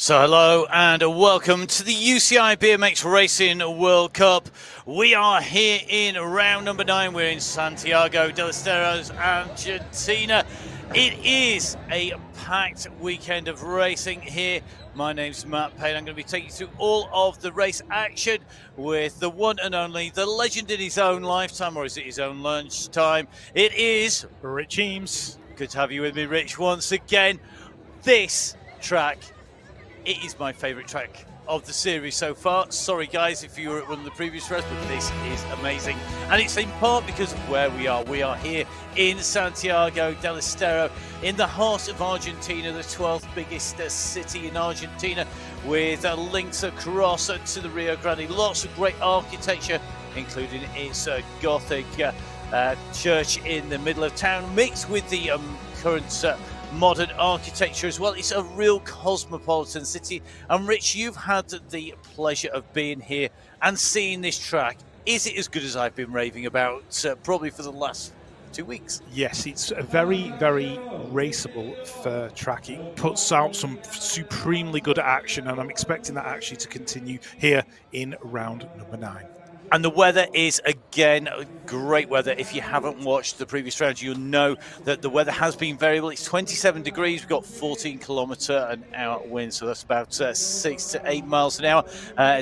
So hello and welcome to the UCI BMX Racing World Cup. We are here in round number 9. We're in Santiago del Estero, Argentina. It is a packed weekend of racing here. My name's Matt Payne. I'm going to be taking you through all of the race action with the one and only, the legend in his own lifetime, or is it his own lunchtime? It is Rich Eames. Good to have you with me, Rich, once again. This track, it is my favourite track of the series so far. Sorry guys if you were at one of the previous rounds, but this is amazing. And it's in part because of where we are. We are here in Santiago del Estero, in the heart of Argentina, the 12th biggest city in Argentina, with links across to the Rio Grande. Lots of great architecture, including its Gothic church in the middle of town, mixed with the current modern architecture as well. It's a real cosmopolitan city. And Rich, you've had the pleasure of being here and seeing this track. Is it as good as I've been raving about probably for the last 2 weeks? Yes, it's a very, very raceable track. It puts out some supremely good action, and I'm expecting that actually to continue here in round number 9. And the weather is, again, great weather. If you haven't watched the previous rounds, you'll know that the weather has been variable. It's 27 degrees. We've got 14 km/h wind, so that's about 6 to 8 miles an hour,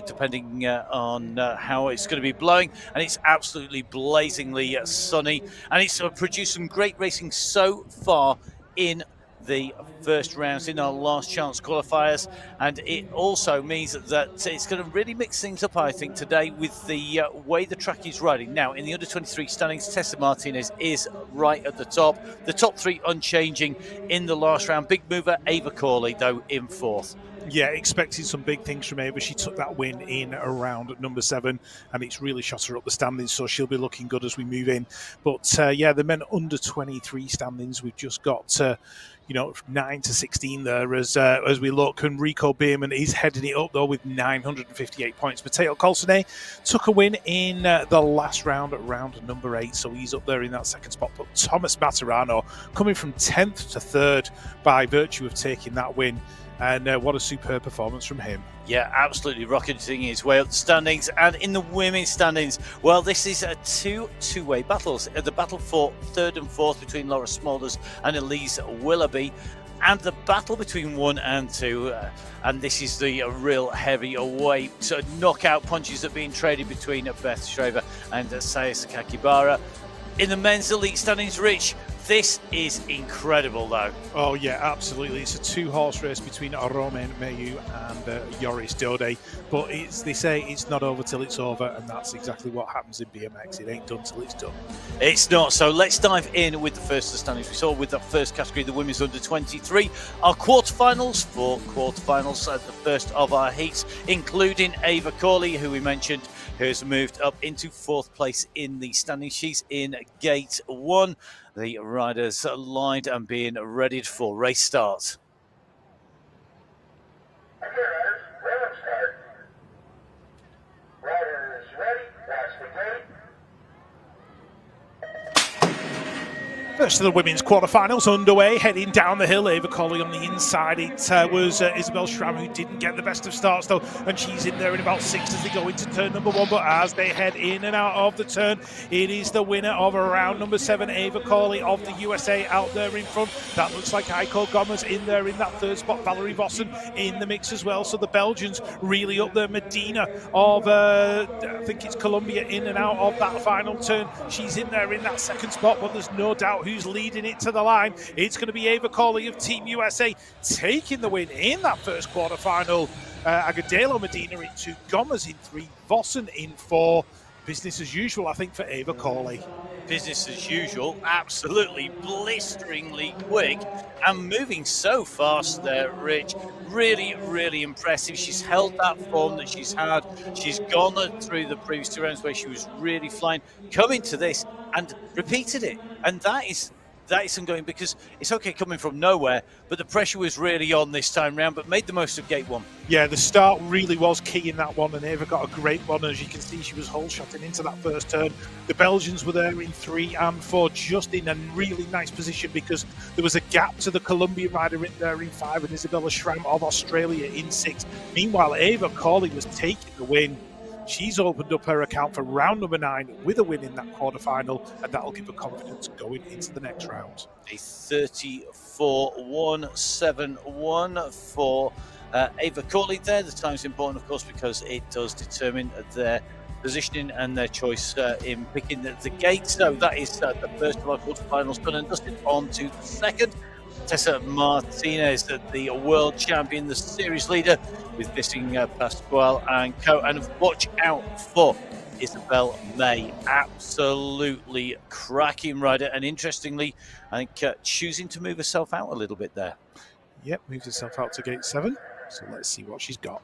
depending on how it's going to be blowing. And it's absolutely blazingly sunny. And it's produced some great racing so far in the first rounds, in our last chance qualifiers, and it also means that it's going to really mix things up, I think, today with the way the track is riding. Now, in the under-23 standings, Tessa Martinez is right at the top. The top 3 unchanging in the last round. Big mover Ava Corley, though, in 4th. Yeah, expecting some big things from Ava. She took that win in around number 7, and it's really shot her up the standings, so she'll be looking good as we move in. But yeah, the men under 23 standings, we've just got 9 to 16 there as we look. And Rico Bierman is heading it up though with 958 points. Matteo Colsone took a win in the last round at round number 8, so he's up there in that second spot. But Thomas Materano coming from 10th to 3rd by virtue of taking that win. And what a superb performance from him. Yeah, absolutely rocketing his way up the standings. And in the women's standings, well, this is a two-way battles. The battle for 3rd and 4th between Laura Smulders and Elise Willoughby. And the battle between 1 and 2. And this is the real heavyweight knockout punches that are being traded between Beth Schraver and Sayas Kakibara. In the men's elite standings, Rich, this is incredible, though. Oh, yeah, absolutely. It's a 2-horse race between Romain Mayu and Joris Dode. But they say it's not over till it's over, and that's exactly what happens in BMX. It ain't done till it's done. It's not. So let's dive in with the first of the standings. We saw with that first category, the women's under 23, our quarterfinals, 4 quarterfinals at the first of our heats, including Ava Corley, who we mentioned, who has moved up into 4th place in the standings. She's in gate 1. The riders lined and being readied for race start. Okay, riders, railroad start. Riders ready, watch the gate. First of the women's quarterfinals underway, heading down the hill. Ava Corley on the inside. It was Isabel Schramm who didn't get the best of starts though, and she's in there in about 6 as they go into turn number 1. But as they head in and out of the turn, it is the winner of round number 7, Ava Corley of the USA, out there in front. That looks like Heiko Gomez in there in that 3rd spot. Valerie Vossen in the mix as well. So the Belgians really up there. Medina of I think it's Colombia in and out of that final turn. She's in there in that 2nd spot, but there's no doubt who's leading it to the line. It's going to be Ava Corley of Team USA taking the win in that first quarterfinal. Agudelo Medina in 2, Gomez in 3, Vossen in 4. Business as usual, I think, for Ava Corley. Business as usual, absolutely blisteringly quick and moving so fast there, Rich. Really, really impressive. She's held that form that she's had. She's gone through the previous 2 rounds where she was really flying, coming to this and repeated it. And that is that is ongoing because it's okay coming from nowhere, but the pressure was really on this time round, but made the most of gate one. Yeah, the start really was key in that one, and Eva got a great one. As you can see, she was hole shotting into that first turn. The Belgians were there in 3 and 4, just in a really nice position because there was a gap to the Colombian rider in there in 5 and Isabella Schramm of Australia in 6. Meanwhile, Eva Corley was taking the win. She's opened up her account for round number 9 with a win in that quarterfinal, and that'll give her confidence going into the next round. A 34-1-7-1 for Eva Corley there. The time's important, of course, because it does determine their positioning and their choice in picking the gate. So that is the first of our quarterfinals done and dusted. On to the second. Tessa Martinez, the world champion, the series leader, with Bissing, Pascual and co. And watch out for Isabel May. Absolutely cracking rider. And interestingly, I think choosing to move herself out a little bit there. Yep, moves herself out to gate 7. So let's see what she's got.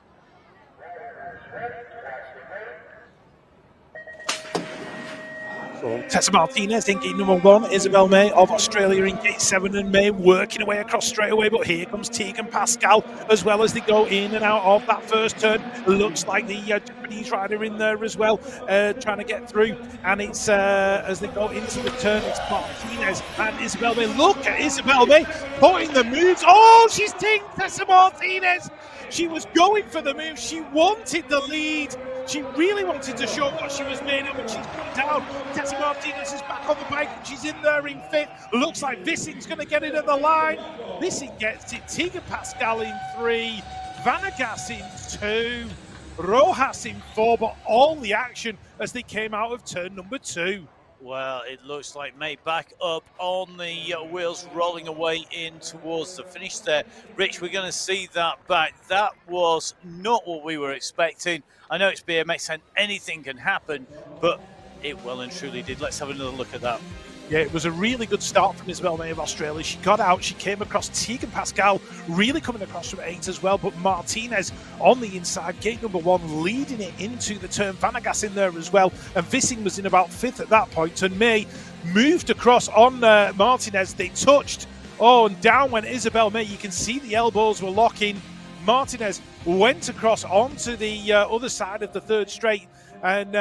So Tessa Martinez in gate number 1, Isabel May of Australia in gate 7, and May working away across straight away, but here comes Tegan Pascal as well as they go in and out of that first turn. Looks like the Japanese rider in there as well, trying to get through, and it's as they go into the turn, it's Martinez and Isabel May. Look at Isabel May putting the moves. Oh, she's taking Tessa Martinez. She was going for the move. She wanted the lead. She really wanted to show what she was made of, and she's come down. Tessa Martinez is back on the bike, and she's in there in 5th. Looks like Vissing's going to get it at the line. Vissing gets it. Tegan Pascal in 3. Vanagas in 2. Rojas in 4, but all the action as they came out of turn number 2. Well, it looks like May back up on the wheels, rolling away in towards the finish there. Rich, we're going to see that back. That was not what we were expecting. I know it's BMX and anything can happen, but it well and truly did. Let's have another look at that. Yeah, it was a really good start from Isabel May of Australia. She got out, she came across Tegan Pascal, really coming across from 8 as well, but Martinez on the inside, gate number 1, leading it into the turn. Vanagas in there as well, and Vissing was in about 5th at that point, and May moved across on Martinez. They touched, and down went Isabel May. You can see the elbows were locking. Martinez went across onto the other side of the 3rd straight, and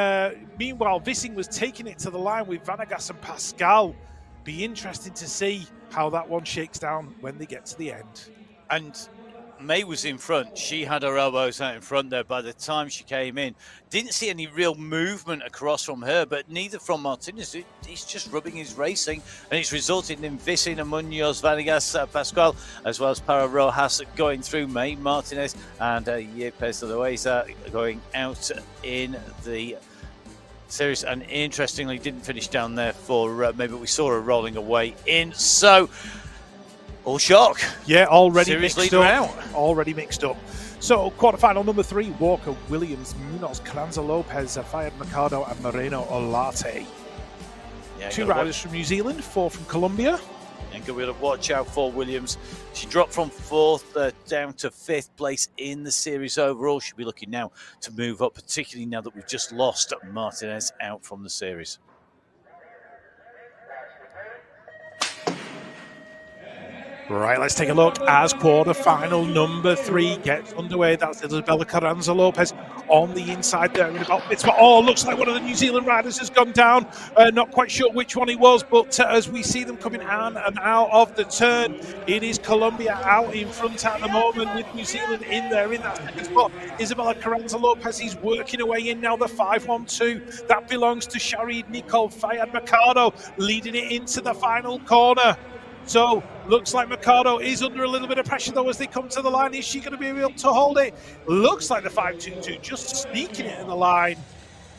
meanwhile Vissing was taking it to the line with Vanagas and Pascal. Be interesting to see how that one shakes down when they get to the end. And May was in front. She had her elbows out in front there by the time she came in. Didn't see any real movement across from her, but neither from Martinez. He's just rubbing his racing, and it's resulted in Vissing and Munoz, Vanagas, Pascual, as well as Para Rojas going through. May, Martinez, and Yepes Loaiza going out in the series. And interestingly, didn't finish down there for May, but we saw her rolling away in. So, all shock. Yeah, already series mixed leader up. out. Already mixed up. So, quarterfinal number 3, Walker, Williams, Munoz, Carranza Lopez, Fayad Mercado, and Moreno Olarte. Yeah, 2 riders from New Zealand, 4 from Colombia. And we've got to watch out for Williams. She dropped from 4th down to 5th place in the series overall. She'll be looking now to move up, particularly now that we've just lost Martinez out from the series. Right, let's take a look as quarterfinal number 3 gets underway. That's Isabella Carranza Lopez on the inside there in about bits. Oh, looks like one of the New Zealand riders has gone down. Not quite sure which one it was, but as we see them coming on and out of the turn, it is Colombia out in front at the moment with New Zealand in there in that second spot. Isabella Carranza Lopez is working away in now, the 5-1-2. That belongs to Sharid Nicole. Fayad Mercado leading it into the final corner. So, looks like Mercado is under a little bit of pressure, though, as they come to the line. Is she going to be able to hold it? Looks like the 5-2-2 just sneaking it in the line.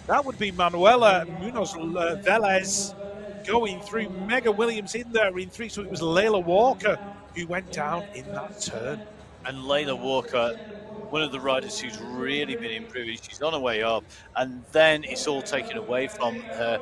That would be Manuela Munoz Velez going through. Mega Williams in there in 3, so it was Layla Walker who went down in that turn. And Layla Walker, one of the riders who's really been improving. She's on her way up, and then it's all taken away from her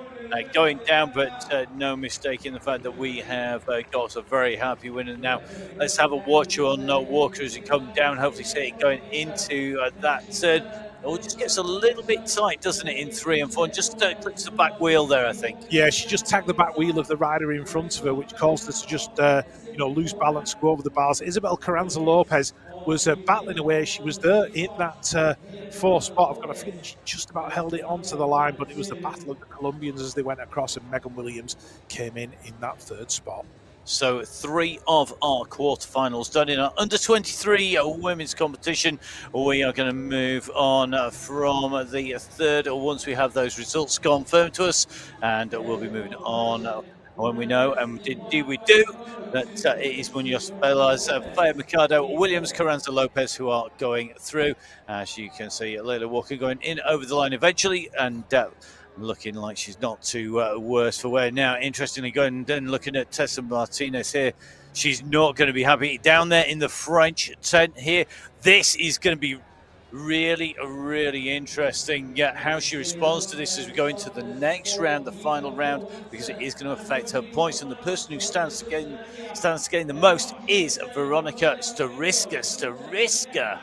going down, but no mistake in the fact that we have got a very happy winner now. Let's have a watch on Walker as he comes down. Hopefully see it going into that turn. It just gets a little bit tight, doesn't it, in 3 and 4? And just clicks the back wheel there, I think. Yeah, she just tagged the back wheel of the rider in front of her, which caused her to just, lose balance, go over the bars. Isabel Carranza Lopez was battling away. She was there in that fourth spot. I've got a feeling she just about held it onto the line, but it was the battle of the Colombians as they went across, and Megan Williams came in that third spot. So 3 of our quarterfinals done in our under-23 women's competition. We are going to move on from the third once we have those results confirmed to us, and we'll be moving on when we know, and indeed we do, that it is Munoz, Velez, Faya Mercado, Williams, Carranza Lopez who are going through. As you can see, Layla Walker going in over the line eventually, and looking like she's not too worse for wear. Now, interestingly, going and then looking at Tessa Martinez here, she's not going to be happy down there in the French tent here. This is going to be really, really interesting how she responds to this as we go into the next round, the final round, because it is going to affect her points. And the person who stands to gain the most is Veronica Stariska. Stariska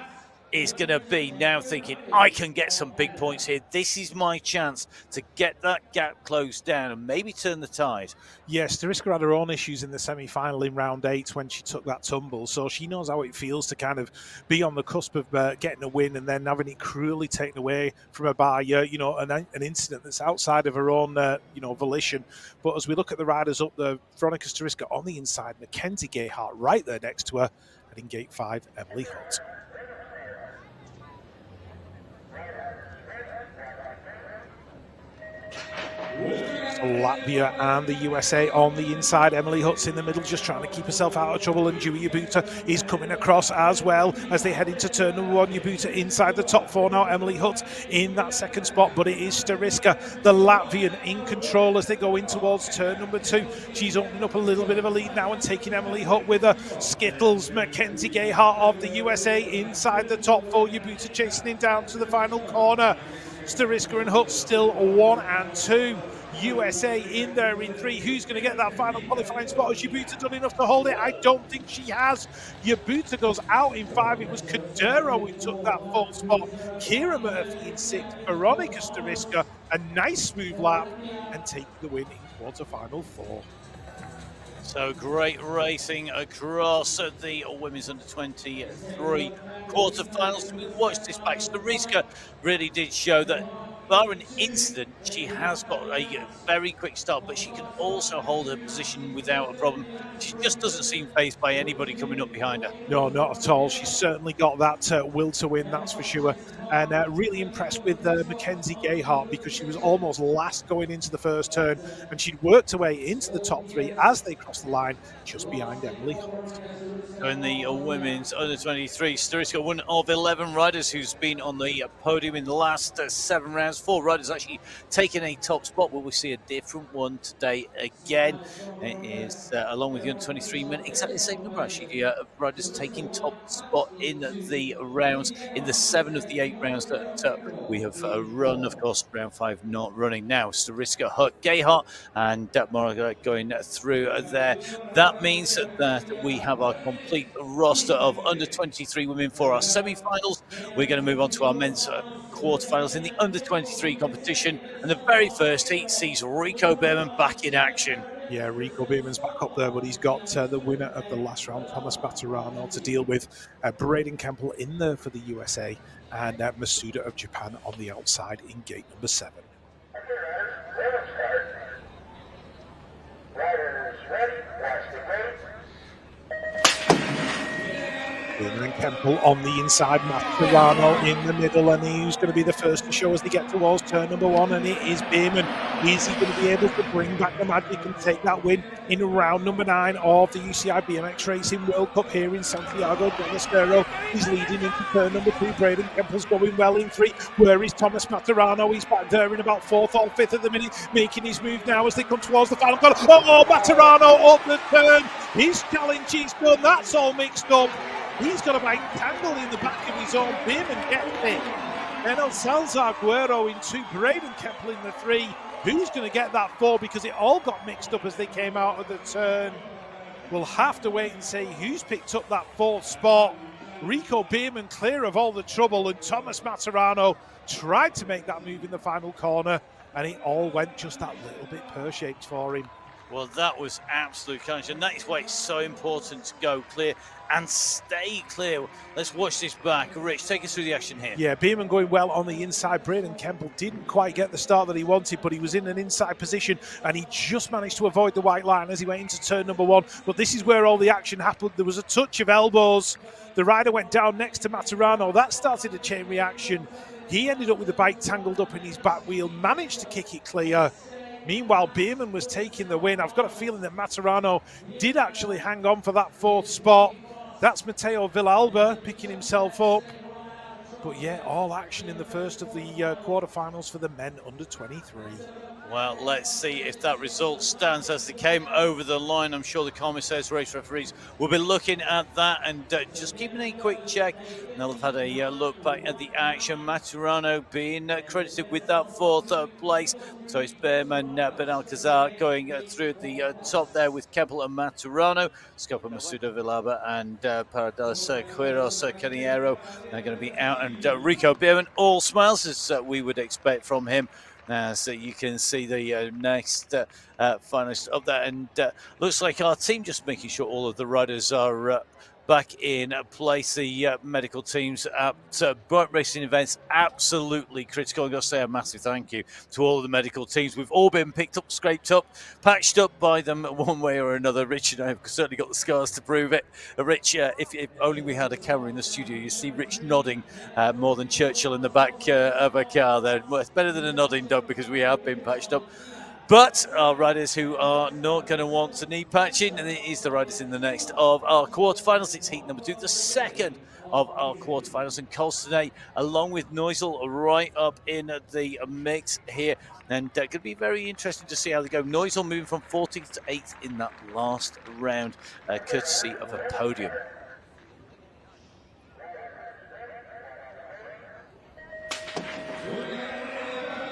is going to be now thinking, I can get some big points here. This is my chance to get that gap closed down and maybe turn the tide. Yes, Stariska had her own issues in the semi-final in round 8 when she took that tumble, so she knows how it feels to kind of be on the cusp of getting a win and then having it cruelly taken away from her by an incident that's outside of her own volition. But as we look at the riders up there, Veronica Stariska on the inside, Mackenzie Gayhart right there next to her, and in gate 5, Emily Hunt. Latvia and the USA on the inside. Emily Hutt's in the middle, just trying to keep herself out of trouble, and Dewey Yabuta is coming across as well as they head into turn number 1. Yabuta inside the top 4 now. Emily Hutt in that second spot, but it is Stariska, the Latvian, in control as they go in towards turn number 2. She's opening up a little bit of a lead now and taking Emily Hutt with her. Skittles, Mackenzie Gayhart of the USA inside the top 4. Yabuta chasing him down to the final corner. Stariska and Hutt still 1 and 2. USA in there in 3. Who's going to get that final qualifying spot? Has Yabuta done enough to hold it? I don't think she has. Yabuta goes out in 5. It was Cadero who took that 4th spot. Kira Murphy in 6. Veronica Stariska, a nice smooth lap, and taking the win in quarterfinal 4. So great racing across the women's under-23 quarterfinals. We watched this back. Stariska really did show that, bar an incident, she has got a very quick start, but she can also hold her position without a problem. She just doesn't seem fazed by anybody coming up behind her. No, not at all. She's certainly got that will to win, that's for sure. And really impressed with Mackenzie Gayhart, because she was almost last going into the first turn, and she'd worked her way into the top 3 as they crossed the line, just behind Emily Hunt. So in the women's under-23, Stariska, one of 11 riders who's been on the podium in the last 7 rounds. 4 riders actually taking a top spot, but we see a different one today again. It is, along with the under-23 men, exactly the same number actually. Riders taking top spot in the rounds, in the 7 of the 8 rounds that we have run. Of course, round 5 not running now. Stariska, Hutt, Gayhart, and Mora going through there. That means that we have our complete roster of under-23 women for our semi-finals. We're going to move on to our men's quarterfinals in the under-23 competition, and the very first heat sees Rico Behrman back in action. Yeah, Rico Behrman's back up there, but he's got the winner of the last round, Thomas Batterano, to deal with. Braden Campbell in there for the USA, and Masuda of Japan on the outside in gate number 7. Riders ready, watch the gate. Behrman and Campbell on the inside, Mascherano in the middle, and he's going to be the first to show as they get towards turn number 1, and it is Behrman. Is he going to be able to bring back the magic and take that win in round number 9 of the UCI BMX Racing World Cup here in Santiago del Estero? He's leading into turn number 2. Braden Campbell's going well in 3. Where is Thomas Matterano? He's back there in about 4th or 5th at the minute, making his move now as they come towards the final corner. Oh, Matterano up the turn. His challenge is done. That's all mixed up. He's got a bike tangle in the back of his own. Behrman gets it. Then Salazar Guerrero in 2. Braden Campbell in the 3. Who's going to get that 4? Because it all got mixed up as they came out of the turn. We'll have to wait and see who's picked up that 4th spot. Rico Bierman clear of all the trouble, and Thomas Maturano tried to make that move in the final corner, and it all went just that little bit pear-shaped for him. Well, that was absolute carnage, and that is why it's so important to go clear and stay clear. Let's watch this back. Rich, take us through the action here. Yeah, Bierman going well on the inside. Braden Kemble didn't quite get the start that he wanted, but he was in an inside position, and he just managed to avoid the white line as he went into turn number one. But this is where all the action happened. There was a touch of elbows. The rider went down next to Maturano. That started a chain reaction. He ended up with the bike tangled up in his back wheel, managed to kick it clear. Meanwhile, Bierman was taking the win. I've got a feeling that Maturano did actually hang on for that fourth spot. That's Matteo Villalba picking himself up. But yeah, all action in the first of the quarterfinals for the men under 23. Well, let's see if that result stands as they came over the line. I'm sure the commissaires, race referees will be looking at that and just keeping a quick check. And they'll have had a look back at the action. Maturano being credited with that fourth place. So it's Behrman, Benalcazar going through at the top there with Kemble and Maturano. Scopa Masuda Villalba and Paradalis Quiros Caniero are going to be out. And Rico Bierman, all smiles as we would expect from him. So you can see the next finalist up there, and looks like our team just making sure all of the riders are back in place. The medical teams at Bright Racing Events, absolutely critical. I've got to say a massive thank you to all of the medical teams. We've all been picked up, scraped up, patched up by them one way or another. Rich and I have certainly got the scars to prove it. Rich, if only we had a camera in the studio, you see Rich nodding more than Churchill in the back of a car there. Well, it's better than a nodding dog because we have been patched up. But our riders who are not going to want to need patching, and it is the riders in the next of our quarterfinals. It's heat number 2, the second of our quarterfinals, and Colston along with Neusel right up in the mix here. And going to be very interesting to see how they go. Neusel moving from 14th to 8th in that last round, courtesy of a podium.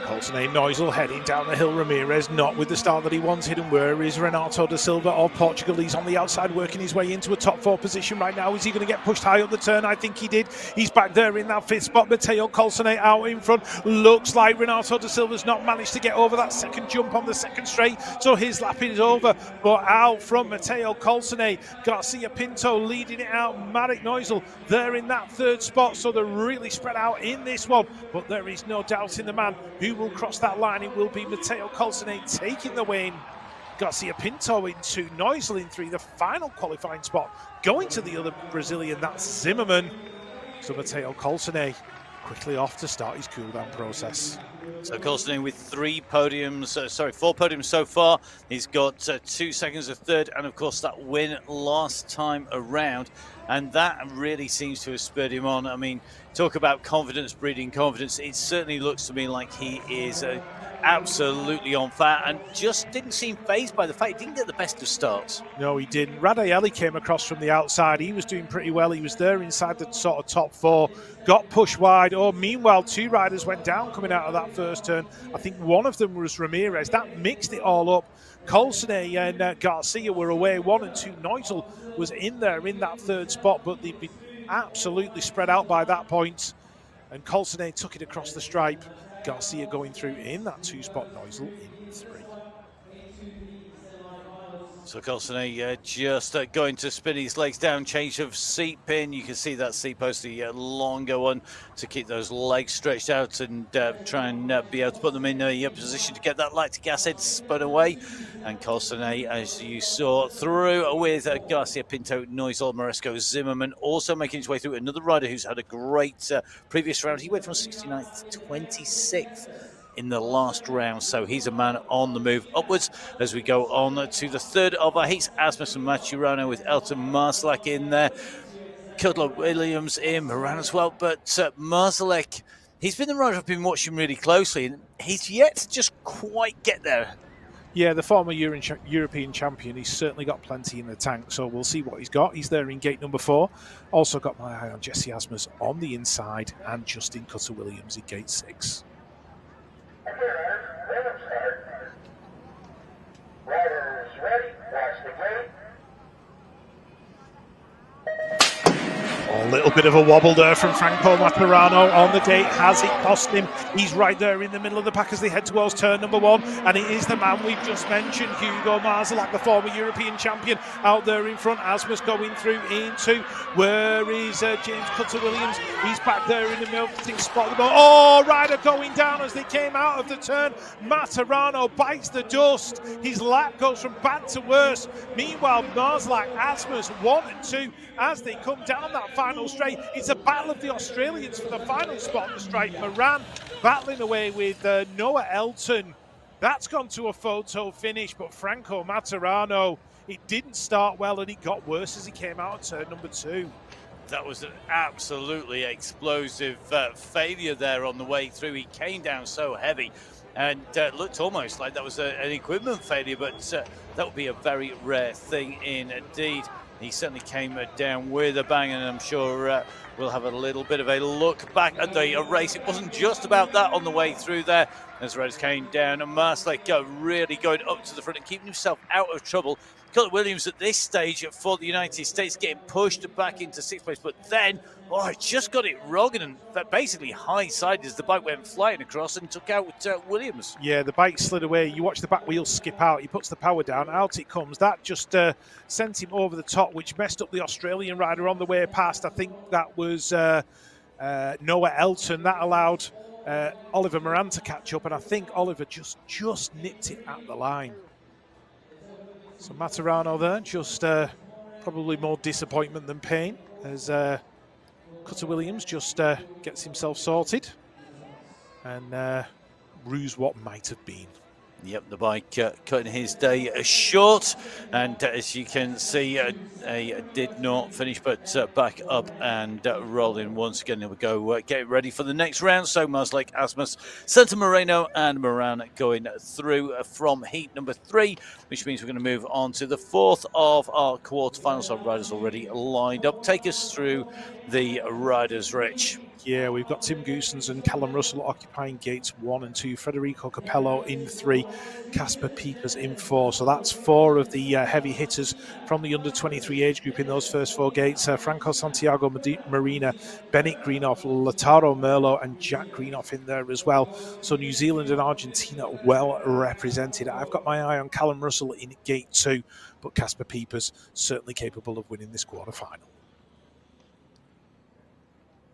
Colton Neusel heading down the hill. Ramirez not with the start that he wanted. And where is Renato da Silva of Portugal? He's on the outside working his way into a top 4 position right now. Is he going to get pushed high up the turn? I think he did. He's back there in that 5th spot. Matteo Colsonate out in front. Looks like Renato da Silva's not managed to get over that second jump on the second straight, so his lap is over. But out from Matteo Colsonate, Garcia Pinto leading it out. Marek Neusel there in that 3rd spot, so they're really spread out in this one. But there is no doubt in the man who will cross that line. It will be Matteo Colsonate taking the win. Garcia Pinto in 2, Neusel in 3, the final qualifying spot going to the other Brazilian, that's Zimmerman. So Matteo Colsonate quickly off to start his cool-down process. So Colston with 4 podiums so far. He's got 2 seconds of 3rd, and of course that win last time around. And that really seems to have spurred him on. I mean, talk about confidence breeding confidence. It certainly looks to me like he is absolutely on fire and just didn't seem fazed by the fact he didn't get the best of starts. No, he didn't. Radaeli came across from the outside. He was doing pretty well. He was there inside the sort of top 4, got pushed wide. Oh, meanwhile, 2 riders went down coming out of that first turn. I think one of them was Ramirez. That mixed it all up. Colsonate and Garcia were away 1 and 2. Neusel was in there in that 3rd spot, but they'd been absolutely spread out by that point. And Colsonate took it across the stripe. Garcia going through in that 2 spot, Neusel in 3. So Colsonate just going to spin his legs down, change of seat pin. You can see that seat post, the longer one, to keep those legs stretched out and try and be able to put them in a position to get that lactic acid spun away. And Colsonate, as you saw, through with Garcia Pinto, Neusel, Maresco, Zimmerman, also making his way through. Another rider who's had a great previous round. He went from 69th to 26th. In the last round, so he's a man on the move upwards as we go on to the 3rd of our heats. Asmus and Maturano with Elton Marsalek in there, Kudlow Williams in Moran as well, but Marsalek, he's been the rider I've been watching really closely, and he's yet to just quite get there. Yeah, the former European champion, he's certainly got plenty in the tank, so we'll see what he's got. He's there in gate number 4. Also got my eye on Jesse Asmus on the inside and Justin Cutter Williams in gate 6. Riders ready, watch the gate. little bit of a wobble there from Franco Maturano on the gate. Has it cost him? He's right there in the middle of the pack as they head towards turn number 1. And it is the man we've just mentioned, Hugo Marzalak, the former European champion, out there in front. Asmus going through into, where is James Cutter-Williams? He's back there in the middle, spot the ball. Oh, Ryder going down as they came out of the turn. Maturano bites the dust. His lap goes from bad to worse. Meanwhile, Marzalak, Asmus 1 and 2 as they come down that final straight. It's a battle of the Australians for the final spot on the straight. Moran battling away with Noah Elton. That's gone to a photo finish, but Franco Maturano, it didn't start well and it got worse as he came out of turn number 2. That was an absolutely explosive failure there on the way through. He came down so heavy and looked almost like that was an equipment failure, but that would be a very rare thing indeed. He certainly came down with a bang, and I'm sure we'll have a little bit of a look back at the race. It wasn't just about that on the way through there. As Rose came down, and Marslik really going up to the front and keeping himself out of trouble. Cutter-Williams at this stage for the United States getting pushed back into 6th place, but then, I just got it wrong and basically high-sided as the bike went flying across and took out Williams. Yeah, the bike slid away. You watch the back wheel skip out. He puts the power down. Out it comes. That just sent him over the top, which messed up the Australian rider on the way past. I think that was Noah Elton. That allowed Oliver Moran to catch up, and I think Oliver just nipped it at the line. So Maturano there, just probably more disappointment than pain as Cutter-Williams just gets himself sorted and ruse what might have been. Yep, the bike cutting his day short, and as you can see, did not finish, but back up and rolling once again. Here we go, get ready for the next round. So Marzalek, Asmus, Santa Moreno, and Moran going through from heat number 3, which means we're going to move on to the 4th of our quarterfinals. Our riders already lined up. Take us through the riders, Rich. Yeah, we've got Tim Goosens and Callum Russell occupying gates 1 and 2, Federico Capello in 3, Casper Piepers in 4. So that's 4 of the heavy hitters from the under-23 age group in those first 4 gates. Franco Santiago Marina, Bennett Greenoff, Lautaro Merlo and Jack Greenoff in there as well. So New Zealand and Argentina well represented. I've got my eye on Callum Russell in gate 2, but Casper Piepers certainly capable of winning this quarter-final.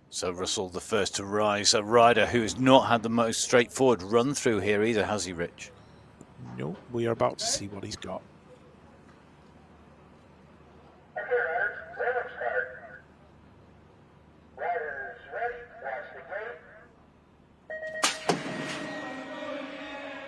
So Russell, the first to rise, a rider who has not had the most straightforward run through here either, has he, Rich? No, we are about to see what he's got. Okay, riders, random start. Riders ready, watch the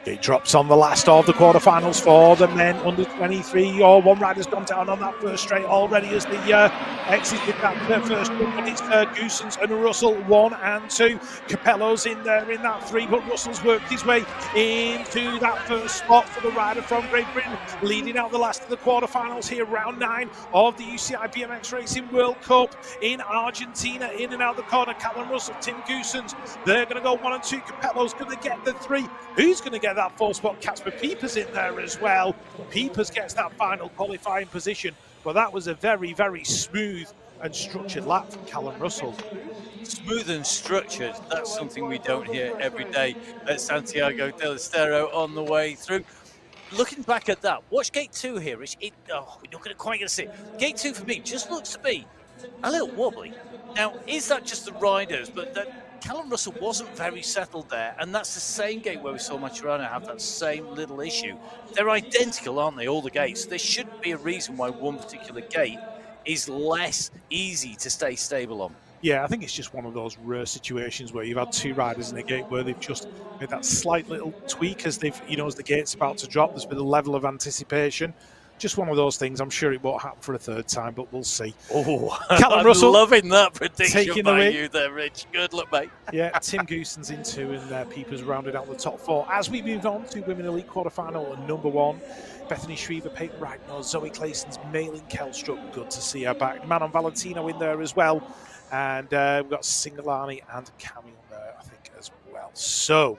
gate. Gate drops on the last of the quarterfinals for the men under 23. One rider's gone down on that first straight already as the exited that first one. But it's Goosens and Russell 1 and 2. Capello's in there in that 3, but Russell's worked his way into that first spot for the rider from Great Britain, leading out the last of the quarterfinals here, round 9 of the UCI BMX Racing World Cup in Argentina. In and out the corner, Callum Russell, Tim Goosens, they're going to go 1 and 2. Capello's going to get the 3. Who's going to get that 4 spot? Casper Piepers in there as well. Piepers gets that final qualifying position, but that was a very, very smooth and structured lap from Callum Russell. Smooth and structured, that's something we don't hear every day at Santiago del Estero on the way through. Looking back at that, watch gate 2 here, Rich. We're not going to quite get to see it. Gate 2 for me just looks to be a little wobbly. Now, is that just the riders? But Callum Russell wasn't very settled there, and that's the same gate where we saw Maturano have that same little issue. They're identical, aren't they, all the gates? There shouldn't be a reason why one particular gate is less easy to stay stable on. Yeah, I think it's just one of those rare situations where you've had 2 riders in a gate where they've just made that slight little tweak as they've, as the gate's about to drop. There's been a level of anticipation. Just one of those things. I'm sure it won't happen for a 3rd time, but we'll see. Oh, Callum I'm Russell loving that prediction taking by away. you there, Rich. Good luck, mate. Yeah, Tim Goosens in 2 and Piepers rounded out the top 4. As we move on to Women Elite quarterfinal, number 1, Bethany Shriver, Peyton Ragnar, Zoe Clayson's Malin Kelstrup. Good to see her back. Manon Valentino in there as well. And we've got Singalani and Camille there, I think, as well. So,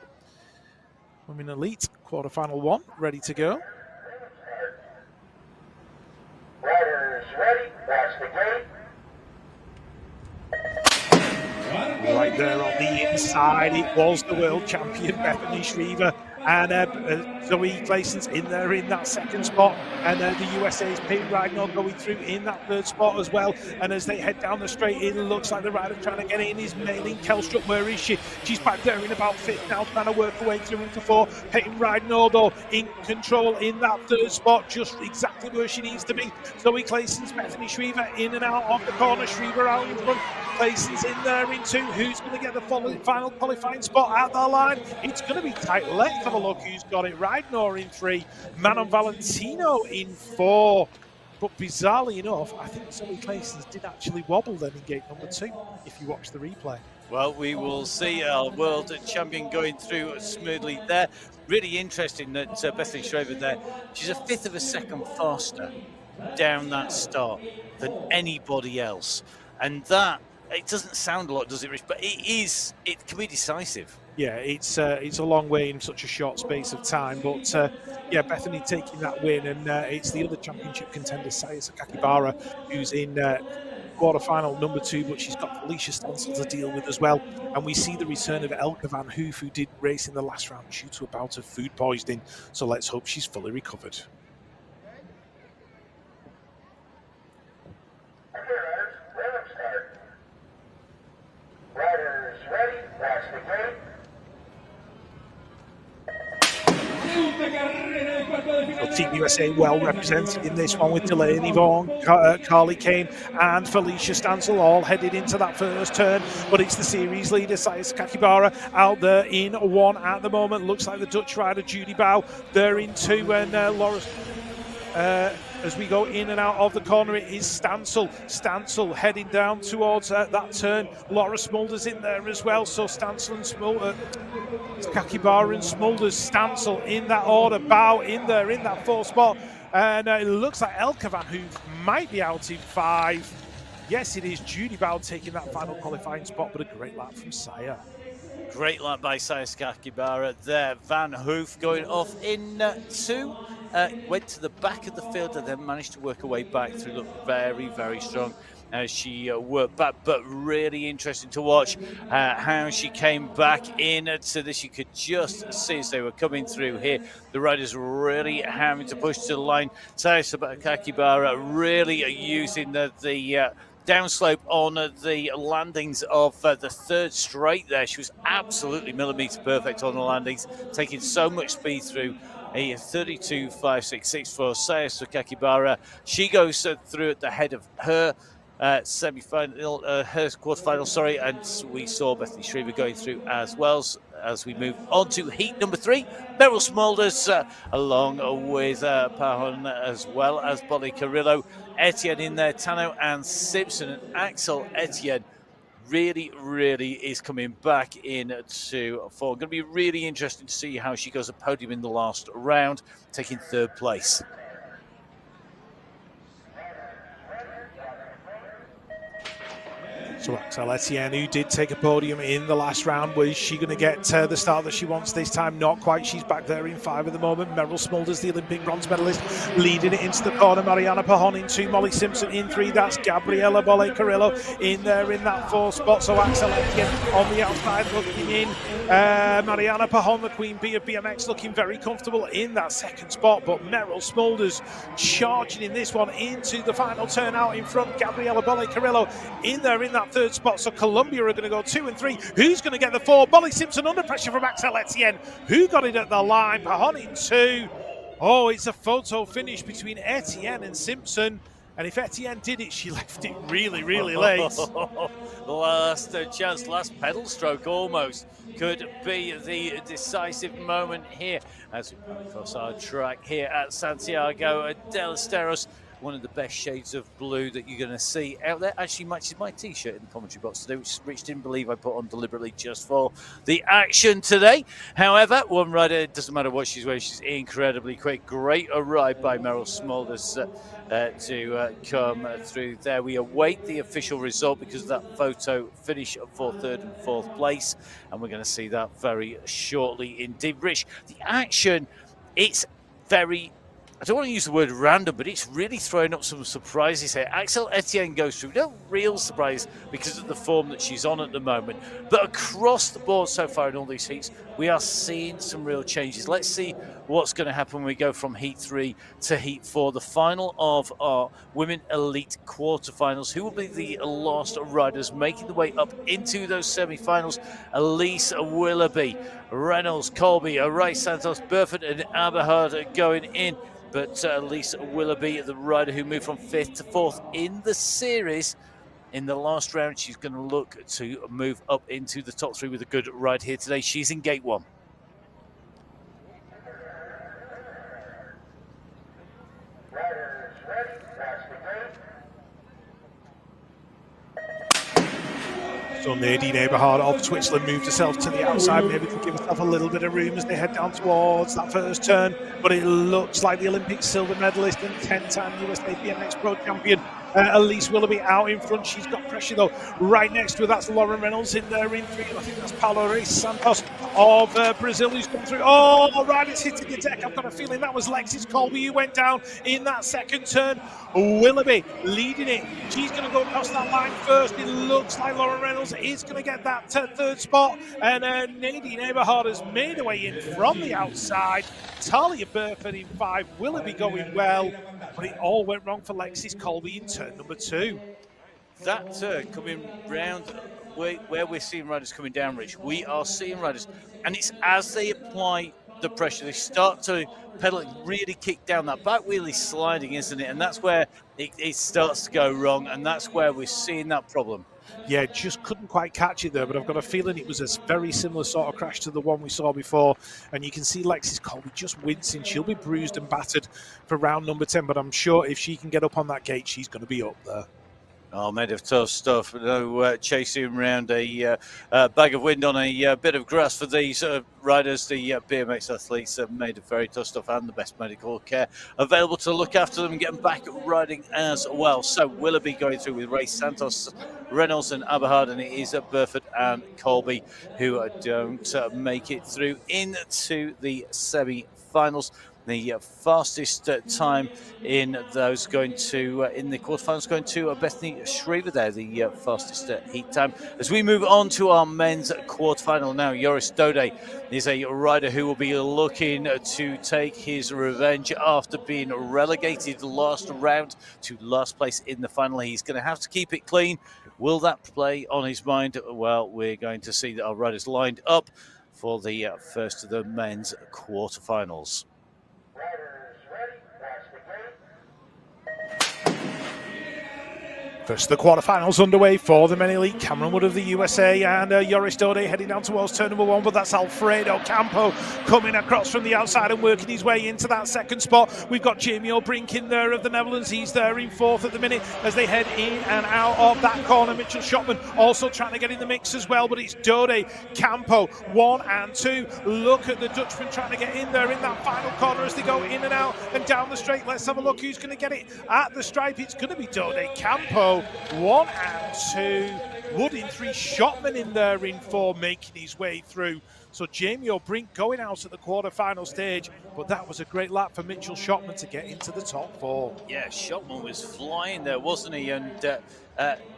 Women Elite quarterfinal 1, ready to go. Riders ready, watch the gate. inside it was the world champion Bethany Shriver, and Zoe Clayson's in there in that second spot, and the USA's Peyton Rydnall going through in that third spot as well. And as they head down the straight, it looks like the rider trying to get in is Maylene Kelstrup. Where is she? She's back there in about fifth now, trying to work her way through into fourth. Peyton Rydnall, though, in control in that third spot, just exactly where she needs to be. Zoe Clayson's Bethany Shriver in and out of the corner. Shriver out in front. Clayson's in there in two. Who's going to get the final qualifying spot at the line? It's going to be tight. Let's have a look who's got it. Rydnall in three. Manon Valentino in four. But bizarrely enough, I think Zoe Clayson's did actually wobble then in gate number two, if you watch the replay. Well, we will see our world champion going through smoothly there. Really interesting that Bethany Shriver there, she's a fifth of a second faster down that start than anybody else. And that, it doesn't sound a lot, does it, Rich? But it can be decisive. Yeah, it's a long way in such a short space of time, but yeah, Bethany taking that win, and it's the other championship contender, Saya Sakakibara, who's in quarterfinal number two, but she's got Felicia Stansel to deal with as well. And we see the return of Elke van Hoof, who did race in the last round due to a bout of food poisoning, so let's hope she's fully recovered. Okay, riders, random start. Riders ready, watch the gate. So Team USA well represented in this one with Delaney Vaughan, Carly Kane and Felicia Stansel all headed into that first turn, but it's the series leader Saya Sakakibara out there in one at the moment. Looks like the Dutch rider Judy Bow, they're in two, and Laura as we go in and out of the corner, it is Stansel heading down towards that turn. Laura Smulders in there as well, so Stansel and Sakakibara and Smulders, Stansel in that order, Bow in there in that fourth spot, and it looks like Elke van Hoof might be out in five. Yes, it is Judy Bow taking that final qualifying spot, but a great lap from Saya. Great lap by Saya Sakakibara there. Van Hoof going off in two. Went to the back of the field and then managed to work her way back through. Looked very, very strong as she worked back, but really interesting to watch how she came back in to this. You could just see as they were coming through here, the riders were really having to push to the line. Saya Sakakibara really using the downslope on the landings of the third straight there. She was absolutely millimetre perfect on the landings, taking so much speed through. A 32.566 for Saya Sakakibara. She goes through at the head of her semi-final, her quarterfinal, sorry, and we saw Bethany Shriver going through as well. As we move on to heat number three, Meryl Smulders along with Pahon, as well as Bolly Carrillo, Etienne in there, Tano and Simpson, and Axel Etienne really is coming back into form. Going to be really interesting to see how she goes a podium in the last round, taking third place. So Axel Etienne, who did take a podium in the last round, was she going to get the start that she wants this time? Not quite. She's back there in five at the moment. Meryl Smulders, the Olympic bronze medalist, leading it into the corner. Mariana Pahon in two, Molly Simpson in three. That's Gabriela Bolle Carrillo in there in that fourth spot. So Axel Etienne on the outside looking in. Mariana Pahon, the Queen Bee of BMX, looking very comfortable in that second spot. But Meryl Smulders charging in this one into the final turn out in front. Gabriela Bolle Carrillo in there in that third spot. So Colombia are going to go 2 and 3. Who's going to get the four? Molly Simpson under pressure from Axel Etienne. Who got it at the line? Pahon in two. Oh, it's a photo finish between Etienne and Simpson. And if Etienne did it, she left it really late. Last chance, last pedal stroke almost could be the decisive moment here as we go across our track here at Santiago del Estero. One of the best shades of blue that you're going to see out there. Actually matches my t-shirt in the commentary box today, which Rich didn't believe I put on deliberately just for the action today. However, one rider, it doesn't matter what she's wearing, she's incredibly quick. Great ride by Meryl Smulders to come through there. We await the official result because of that photo finish for third and fourth place, and we're going to see that very shortly indeed. Rich, the action, it's very I don't want to use the word random, but it's really throwing up some surprises here. Axel Etienne goes through, no real surprise because of the form that she's on at the moment. But across the board so far in all these heats, we are seeing some real changes. Let's see what's going to happen when we go from Heat 3 to Heat 4, the final of our Women Elite quarterfinals. Who will be the last riders making the way up into those semi-finals? Elise Willoughby, Reynolds, Colby, Rice Santos, Burford and Aberhard going in. But Elise Willoughby, the rider who moved from 5th to 4th in the series, in the last round, she's going to look to move up into the top 3 with a good ride here today. She's in gate 1. Riders ready, that's the gate. So Nadine Eberhard of Switzerland moved herself to the outside, maybe to give herself a little bit of room as they head down towards that first turn. But it looks like the Olympic silver medalist and 10-time USA BMX Pro champion Elise Willoughby out in front. She's got pressure though right next to her. That's Lauren Reynolds in there in 3. I think that's Paula Reis Santos of Brazil who's gone through. Oh, right, it's hitting the deck. I've got a feeling that was Lexis Colby who went down in that second turn. Willoughby leading it. She's going to go across that line first. It looks like Lauren Reynolds is going to get that third spot. And Nadine Eberhard has made her way in from the outside. Talia Burford in 5. Willoughby going well. But it all went wrong for Lexis Colby in turn number 2. That turn coming round where we're seeing riders coming down, Rich, we are seeing riders, and it's as they apply the pressure, they start to pedal and really kick down. That back wheel is sliding, isn't it? And that's where it starts to go wrong, and that's where we're seeing that problem. Yeah, just couldn't quite catch it there, but I've got a feeling it was a very similar sort of crash to the one we saw before. And you can see Lexis Colby just wincing. She'll be bruised and battered for round number 10, but I'm sure if she can get up on that gate, she's going to be up there. Oh, made of tough stuff. No chasing around a bag of wind on a bit of grass for these riders. The BMX athletes have made of very tough stuff and the best medical care available to look after them and get them back riding as well. So Willoughby going through with Race Santos, Reynolds and Aberhard, and it is Burford and Colby who don't make it through into the semi-finals. The fastest time in those going to in the quarterfinals going to Bethany Shriver there, the fastest heat time. As we move on to our men's quarterfinal now, Joris Dode is a rider who will be looking to take his revenge after being relegated last round to last place in the final. He's going to have to keep it clean. Will that play on his mind? Well, we're going to see that our riders lined up for the first of the men's quarterfinals. Riders ready, that's the gate. First, the quarterfinals underway for the Men Elite. Cameron Wood of the USA and Joris Dode heading down towards turn number 1, but that's Alfredo Campo coming across from the outside and working his way into that second spot. We've got Jamie O'Brink in there of the Netherlands. He's there in 4th at the minute as they head in and out of that corner. Mitchell Shotman also trying to get in the mix as well, but it's Dode, Campo, 1 and 2. Look at the Dutchman trying to get in there in that final corner as they go in and out and down the straight. Let's have a look who's going to get it at the stripe. It's going to be Dode, Campo, 1 and 2. Wood in 3, Shotman in there in 4, making his way through. So Jamie O'Brink going out at the quarterfinal stage, but that was a great lap for Mitchell Shotman to get into the top 4. Yeah, Shotman was flying there, wasn't he? And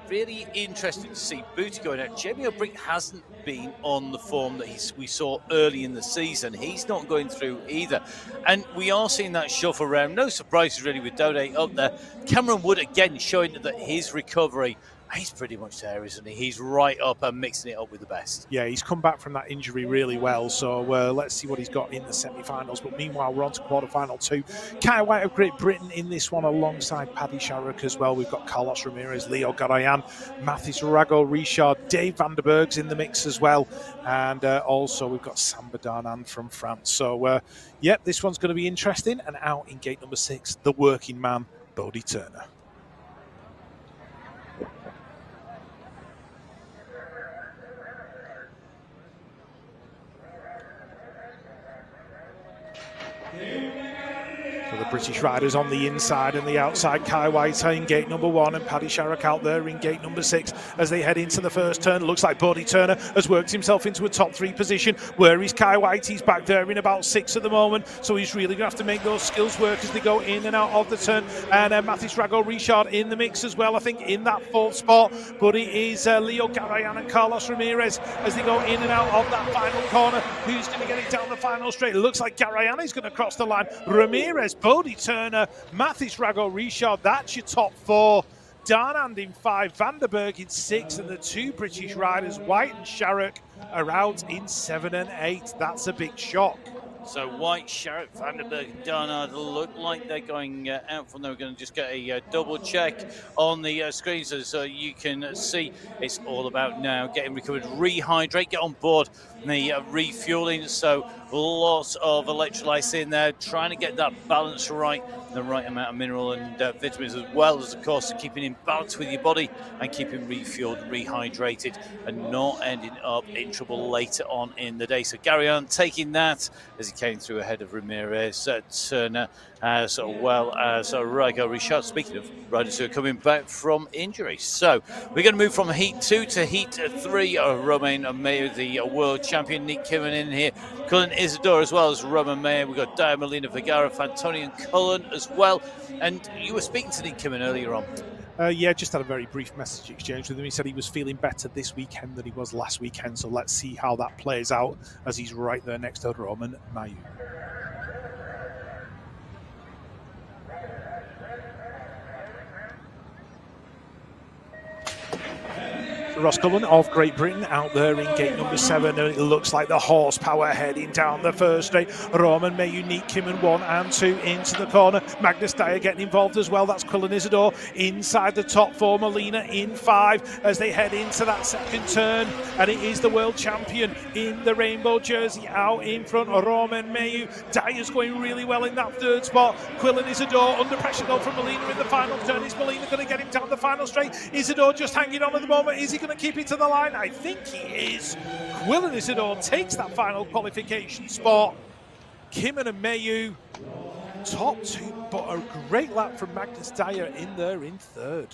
really interesting to see Booty going out. Jamie O'Brink hasn't been on the form that we saw early in the season. He's not going through either. And we are seeing that shuffle around. No surprises really with Dode up there. Cameron Wood again showing that his recovery, he's pretty much there, isn't he? He's right up and mixing it up with the best. Yeah, he's come back from that injury really well. So let's see what he's got in the semi-finals. But meanwhile, we're on to quarterfinal 2. Kai White of Great Britain in this one alongside Paddy Sharrock as well. We've got Carlos Ramirez, Leo Garayan, Mathis Rago, Richard, Dave Vanderberg's in the mix as well. And also we've got Samba Darnan from France. So, yep, this one's going to be interesting. And out in gate number 6, the working man, Bodie Turner. So the British riders on the inside and the outside. Kai White in gate number 1 and Paddy Sharrock out there in gate number 6 as they head into the first turn. Looks like Bodie Turner has worked himself into a top 3 position. Where is Kai White? He's back there in about 6 at the moment, so he's really going to have to make those skills work as they go in and out of the turn. And Mathis Rago-Richard in the mix as well, I think, in that 4th spot. But it is Leo Garayan and Carlos Ramirez as they go in and out of that final corner. Who's going to get it down the final straight? It looks like Garayan is going to cross the line. Ramirez, Bodie Turner, Mathis Rago-Richard, that's your top 4. Darnand in 5, Vanderberg in 6, and the 2 British riders, White and Sharrock, are out in 7 and 8. That's a big shock. So White, Sharrock, Vanderberg, and Darnard look like they're going out from there. We're going to just get a double check on the screens as you can see. It's all about now getting recovered, rehydrate, get on board the refueling. So lots of electrolytes in there, trying to get that balance right, the right amount of mineral and vitamins, as well as, of course, keeping in balance with your body and keeping refueled, rehydrated, and not ending up in trouble later on in the day. So Garayan taking that as he came through ahead of Ramirez, Turner, as well as Rago-Richard. Speaking of riders who are coming back from injury. So we're going to move from Heat 2 to Heat 3. Romain Mayer, the world champion, Nick Kimmin in here. Cullen Isidore, as well as Roman Mayer. We've got Dia Molina Vergara, Fantoni and Cullen as well. And you were speaking to Nick Kimmin earlier on. Yeah, just had a very brief message exchange with him. He said he was feeling better this weekend than he was last weekend. So let's see how that plays out as he's right there next to Roman Mayer. Ross Cullen of Great Britain out there in gate number 7, and it looks like the horsepower heading down the first straight. Roman May, Unique Kimmin 1 and 2 into the corner. Magnus Dyer getting involved as well. That's Cullen Isidore inside the top 4. Molina in 5 as they head into that second turn, and it is the world champion in the rainbow jersey out in front. Roman Mayu. Dyer's going really well in that 3rd spot. Cullen Isidore under pressure goal from Molina in the final turn. Is Molina going to get him down the final straight? Isidore just hanging on at the moment. Is he going to keep it to the line? I think he is. Cullen Isidore takes that final qualification spot. Kimmin and Mayu top 2, but a great lap from Magnus Dyer in there in 3rd.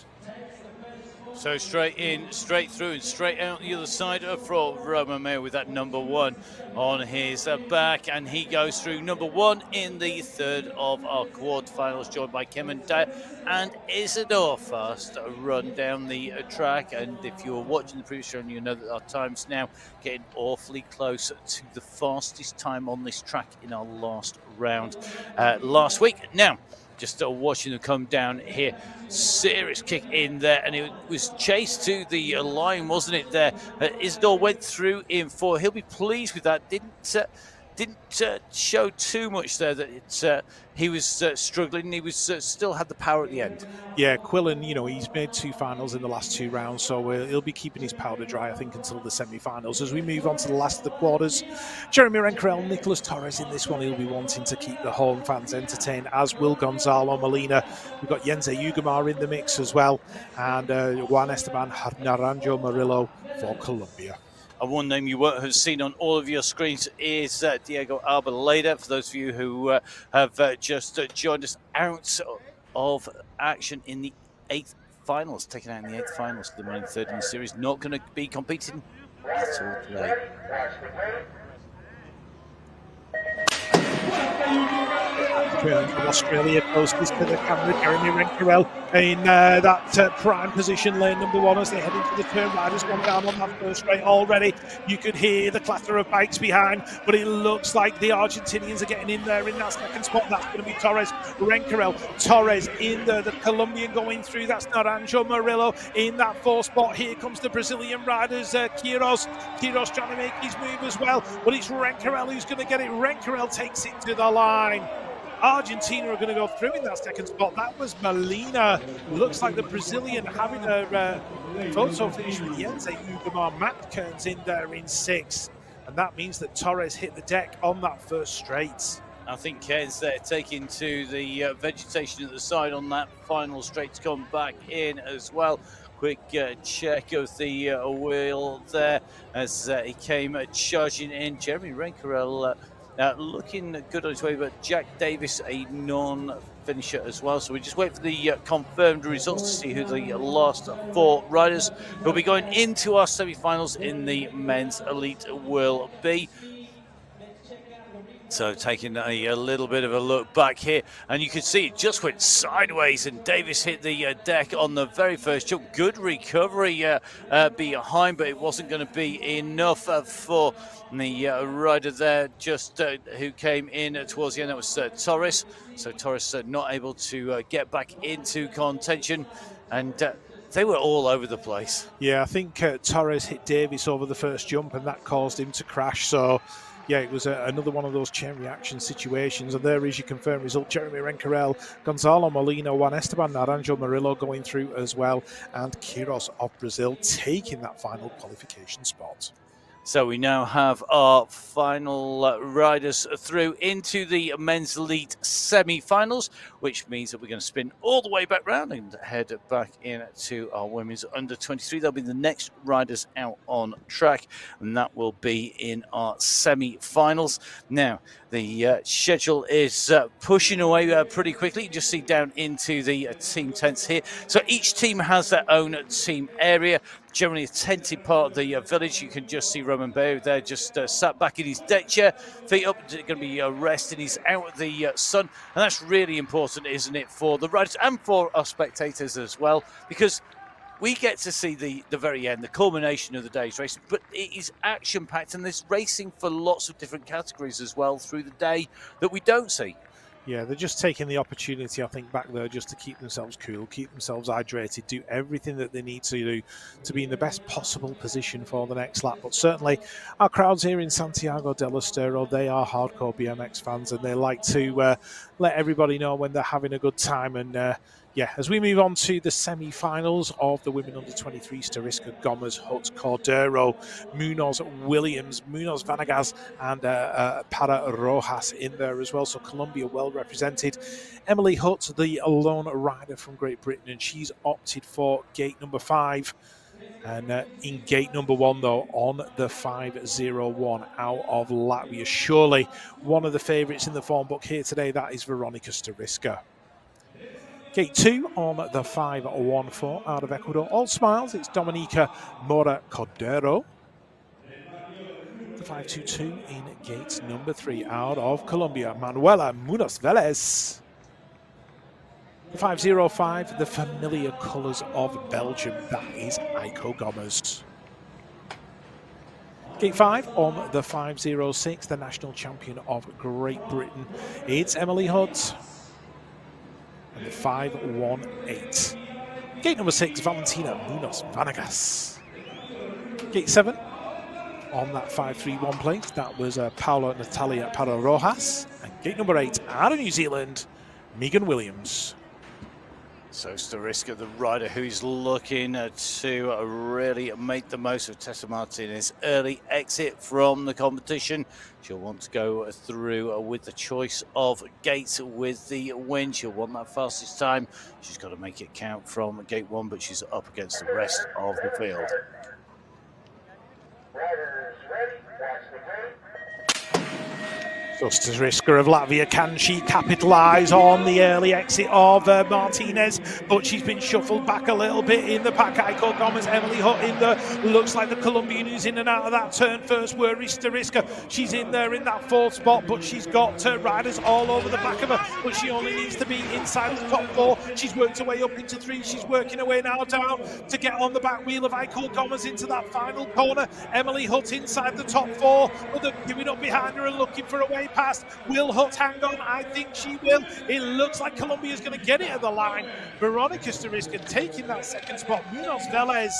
So straight in, straight through, and straight out the other side for Roman Mayer with that number 1 on his back, and he goes through number 1 in the 3rd of our quarterfinals, joined by Kim and Dyer and Isidore. Fast run down the track, and if you're watching the previous show, you know that our time's now getting awfully close to the fastest time on this track in our last round last week. Now, just watching them come down here. Serious kick in there, and it was chased to the line, wasn't it there? Isidore went through in 4. He'll be pleased with that. Didn't show too much there that he was struggling. He was still had the power at the end. Yeah, Quillen, you know, he's made 2 finals in the last 2 rounds, so he'll be keeping his powder dry, I think, until the semi-finals. As we move on to the last of the quarters, Jeremy Renkerel, Nicolas Torres in this one. He'll be wanting to keep the home fans entertained, as will Gonzalo Molina. We've got Yenze Ugamar in the mix as well, and Juan Esteban Naranjo Murillo for Colombia. And one name you won't have seen on all of your screens is Diego Arboleda. For those of you who have just joined us, out of action in the 8th finals, taken out in the 8th finals, the running 3rd in the series, not going to be competing at all today. From Australia closest to the camera, Jeremy Renkerel in that prime position, lane number 1 as they head into the turn. Riders gone down on that first straight already. You could hear the clatter of bikes behind, but it looks like the Argentinians are getting in there in that second spot. That's going to be Torres, Renkerel, Torres in there, the Colombian going through. That's Naranjo Murillo in that 4th spot. Here comes the Brazilian riders, Quiros trying to make his move as well, but it's Renkerel who's going to get it. Renkerel takes it to the line. Argentina are going to go through in that second spot. That was Molina. Looks like the Brazilian having a photo finish with Yenze Ugamar. Matt Kearns in there in 6. And that means that Torres hit the deck on that first straight. I think Kearns there taking to the vegetation at the side on that final straight to come back in as well. Quick check of the wheel there as he came charging in. Jeremy Renkerel looking good on his way, but Jack Davis, a non-finisher as well. So we just wait for the confirmed results to see who the last 4 riders who will be going into our semi-finals in the men's elite will be. So taking a little bit of a look back here, and you can see it just went sideways, and Davis hit the deck on the very first jump. Good recovery behind, but it wasn't going to be enough for the rider there just who came in towards the end. That was Torres. So Torres not able to get back into contention, and they were all over the place. Yeah, I think Torres hit Davis over the first jump, and that caused him to crash. So yeah, it was another one of those chain reaction situations. And there is your confirmed result. Jeremy Rencarel, Gonzalo Molina, Juan Esteban Naranjo Murillo going through as well. And Quiros of Brazil taking that final qualification spot. So we now have our final riders through into the men's elite semi-finals, which means that we're going to spin all the way back round and head back into our women's under 23. They'll be the next riders out on track, and that will be in our semi-finals. Now, the schedule is pushing away pretty quickly. You just see down into the team tents here. So each team has their own team area. Generally a tented part of the village. You can just see Roman Bayo there, just sat back in his deck chair, feet up, going to be resting. He's out of the sun, and that's really important, isn't it, for the riders and for our spectators as well, because we get to see the very end, the culmination of the day's race, but it is action-packed, and there's racing for lots of different categories as well through the day that we don't see. Yeah, they're just taking the opportunity, I think, back there just to keep themselves cool, keep themselves hydrated, do everything that they need to do to be in the best possible position for the next lap. But certainly our crowds here in Santiago del Estero, they are hardcore BMX fans, and they like to let everybody know when they're having a good time. And yeah, as we move on to the semi-finals of the women under 23, Stariska, Gomez, Hutt, Cordero, Munoz, Williams, Munoz, Vanegas, and Para Rojas in there as well. So Colombia well represented. Emily Hutt, the lone rider from Great Britain, and she's opted for gate number 5. And in gate number 1, though, on the 501 out of Latvia. Surely one of the favourites in the form book here today, that is Veronica Stariska. Gate 2 on the 514 out of Ecuador. All smiles, it's Dominica Mora Cordero. The 522 in gate number 3 out of Colombia, Manuela Munoz Velez. The 505, the familiar colours of Belgium, that is Aiko Gomez. Gate 5 on the 506, the national champion of Great Britain, it's Emily Hutt. And the 518. Gate number 6, Valentina Munoz Vanegas. Gate 7 on that 531 place, that was Paula Natalia Para Rojas. And gate number 8, out of New Zealand, Megan Williams. So Stariska, the rider who's looking to really make the most of Tessa Martinez's early exit from the competition. She'll want to go through with the choice of gates with the win. She'll want that fastest time. She's got to make it count from gate 1, but she's up against the rest of the field. Riders ready, watch the gate. So Stariska of Latvia, can she capitalise on the early exit of Martinez? But she's been shuffled back a little bit in the pack. Aiko Gomez, Emily Hutt in there. Looks like the Colombian who's in and out of that turn first. Where is Stariska? She's in there in that 4th spot, but she's got riders all over the back of her. But she only needs to be inside the top 4. She's worked her way up into 3. She's working her way now down to get on the back wheel of Aiko Gomez into that final corner. Emily Hutt inside the top 4, but they're giving up behind her and looking for a way past. Will Hutt hang on? I think she will. It looks like Colombia's going to get it at the line. Veronica Stariska taking that 2nd spot. Munoz Velez,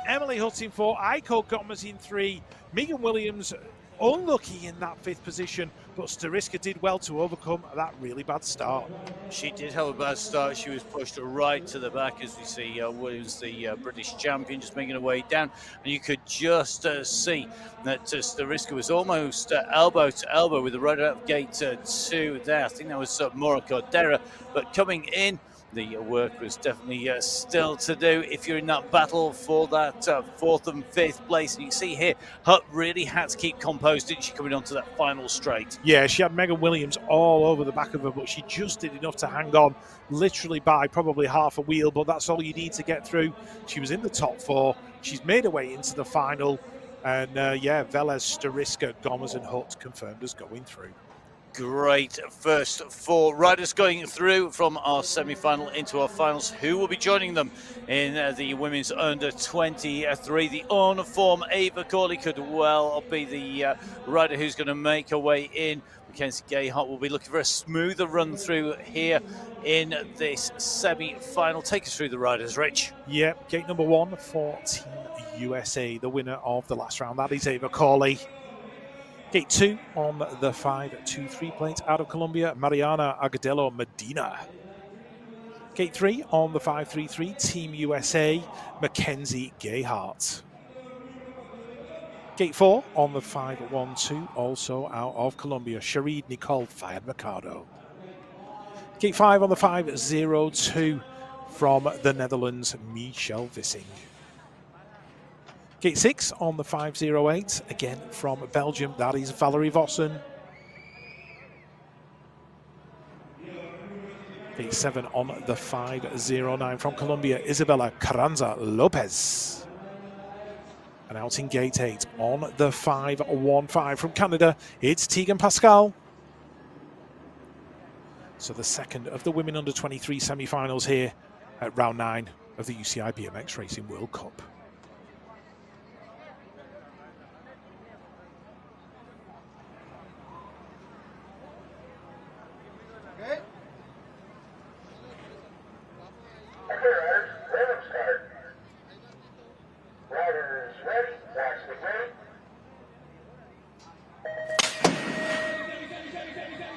Emily Hutt in 4, Aiko Gomez in 3, Megan Williams unlucky in that 5th position, but Stariska did well to overcome that really bad start. She did have a bad start. She was pushed right to the back, as we see Williams, the British champion, just making her way down. And you could just see that Stariska was almost elbow to elbow with the rider out of gate 2 there. I think that was Maura Cordera. But coming in, The work was definitely still to do if you're in that battle for that 4th and 5th place. And you can see here, Hutt really had to keep composed, didn't she, coming onto that final straight? Yeah, she had Megan Williams all over the back of her, but she just did enough to hang on, literally by probably half a wheel, but that's all you need to get through. She was in the top 4. She's made her way into the final. And yeah, Velez, Stariska, Gomez and Hutt confirmed as going through. Great first 4 riders going through from our semi-final into our finals. Who will be joining them in the women's under 23? The on form Ava Corley could well be the rider who's going to make her way in. Mackenzie Gayhart will be looking for a smoother run through here in this semi-final. Take us through the riders, Rich. Yeah, gate number 1 for Team USA, the winner of the last round. That is Ava Corley. Gate 2 on the 5-2-3 plate out of Colombia, Mariana Agudelo Medina. Gate 3 on the 5-3-3, Team USA, Mackenzie Gayhart. Gate 4 on the 5-1-2, also out of Colombia, Sharid Nicole Fayed Mercado. Gate 5 on the 5-0-2 from the Netherlands, Michelle Vissing. Gate 6 on the 508, again from Belgium, that is Valerie Vossen. Gate 7 on the 509 from Colombia, Isabella Carranza Lopez. And out in Gate 8 on the 515 from Canada, it's Tegan Pascal. So the second of the women under 23 semi-finals here at round 9 of the UCI BMX Racing World Cup.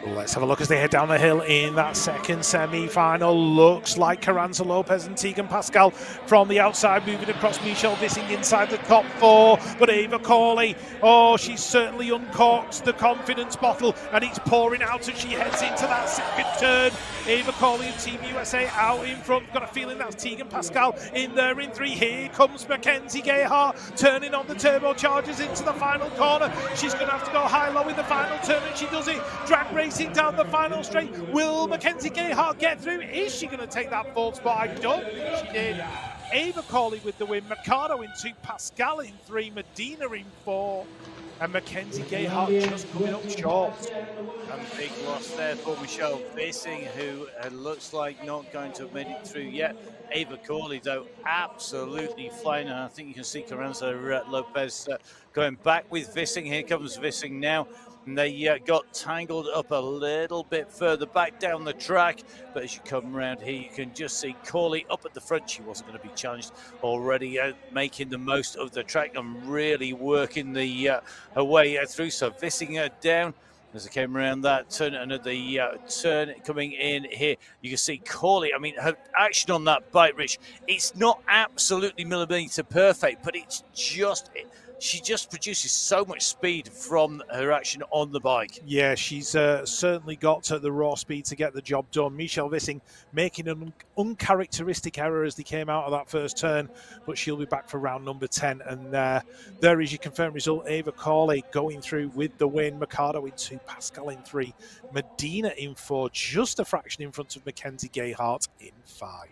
Let's have a look as they head down the hill in that second semi-final. Looks like Carranza Lopez and Tegan Pascal from the outside, moving across. Michelle Vissing inside the top 4, but Ava Corley, oh, she's certainly uncorked the confidence bottle, and it's pouring out as she heads into that second turn. Ava Corley and Team USA out in front. Got a feeling that's Tegan Pascal in there in 3. Here comes Mackenzie Gayhart turning on the turbochargers into the final corner. She's going to have to go high-low in the final turn, and she does it. Drag racing down the final straight. Will Mackenzie Gayhart get through? Is she going to take that 4th spot? I don't think she did. Ava Corley with the win. Mercado in 2, Pascal in 3, Medina in 4, and Mackenzie Gayhart just coming up short. And a big loss there for Michelle Vissing, who looks like not going to have made it through yet. Ava Corley, though, absolutely flying. And I think you can see Carranza Lopez going back with Vissing. Here comes Vissing now. And they got tangled up a little bit further back down the track. But as you come around here, you can just see Corley up at the front. She wasn't going to be challenged already, making the most of the track and really working her way through. So Vissing down as it came around that turn, and at the turn coming in here, you can see Corley. I mean, her action on that bike, Rich, it's not absolutely millimeter perfect, but it's just... She just produces so much speed from her action on the bike. Yeah, she's certainly got the raw speed to get the job done. Michelle Vissing making an uncharacteristic error as they came out of that first turn, but she'll be back for round number 10. And there is your confirmed result. Ava Corley going through with the win. Mercado in 2, Pascal in 3, Medina in 4, just a fraction in front of Mackenzie Gayhart in 5.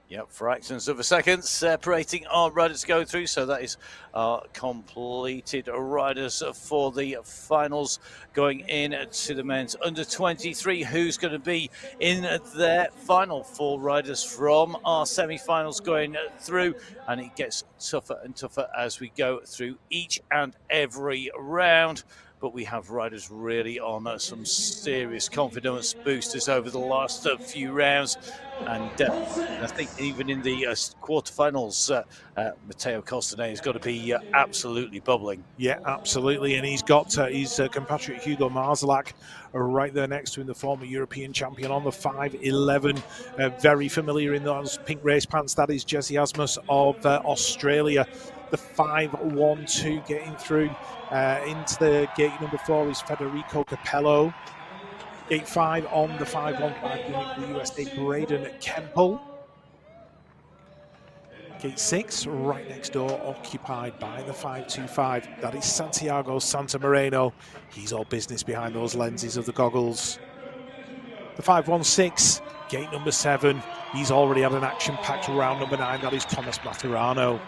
Yep, fractions of a second separating our riders going through. So that is our completed riders for the finals going in to the men's under 23. Who's going to be in their final? 4 riders from our semi-finals going through, and it gets tougher and tougher as we go through each and every round. But we have riders really on some serious confidence boosters over the last few rounds. And I think even in the quarterfinals, Matteo Costanay has got to be absolutely bubbling. Yeah, absolutely. And he's got his compatriot Hugo Marzalak right there next to him, the former European champion on the 511. Very familiar in those pink race pants. That is Jesse Asmus of Australia. The 5-1-2 getting through into the gate number 4 is Federico Capello. Gate 5 on the 515 unit for the USA, Braden Kemple. Gate 6, right next door, occupied by the 525. That is Santiago Santamoreno. He's all business behind those lenses of the goggles. The 516, gate number 7. He's already had an action-packed round number 9. That is Thomas Maturano.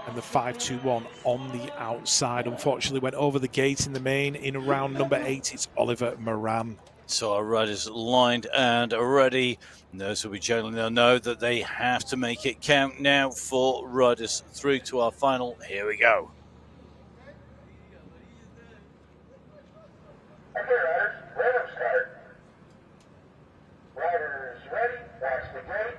And the 521 on the outside, unfortunately, went over the gate in the main in round number 8. It's Oliver Moran. So our riders lined and ready. Those who we generally know that they have to make it count now for riders through to our final. Here we go. Okay, riders, let them start. Riders ready, watch the gate.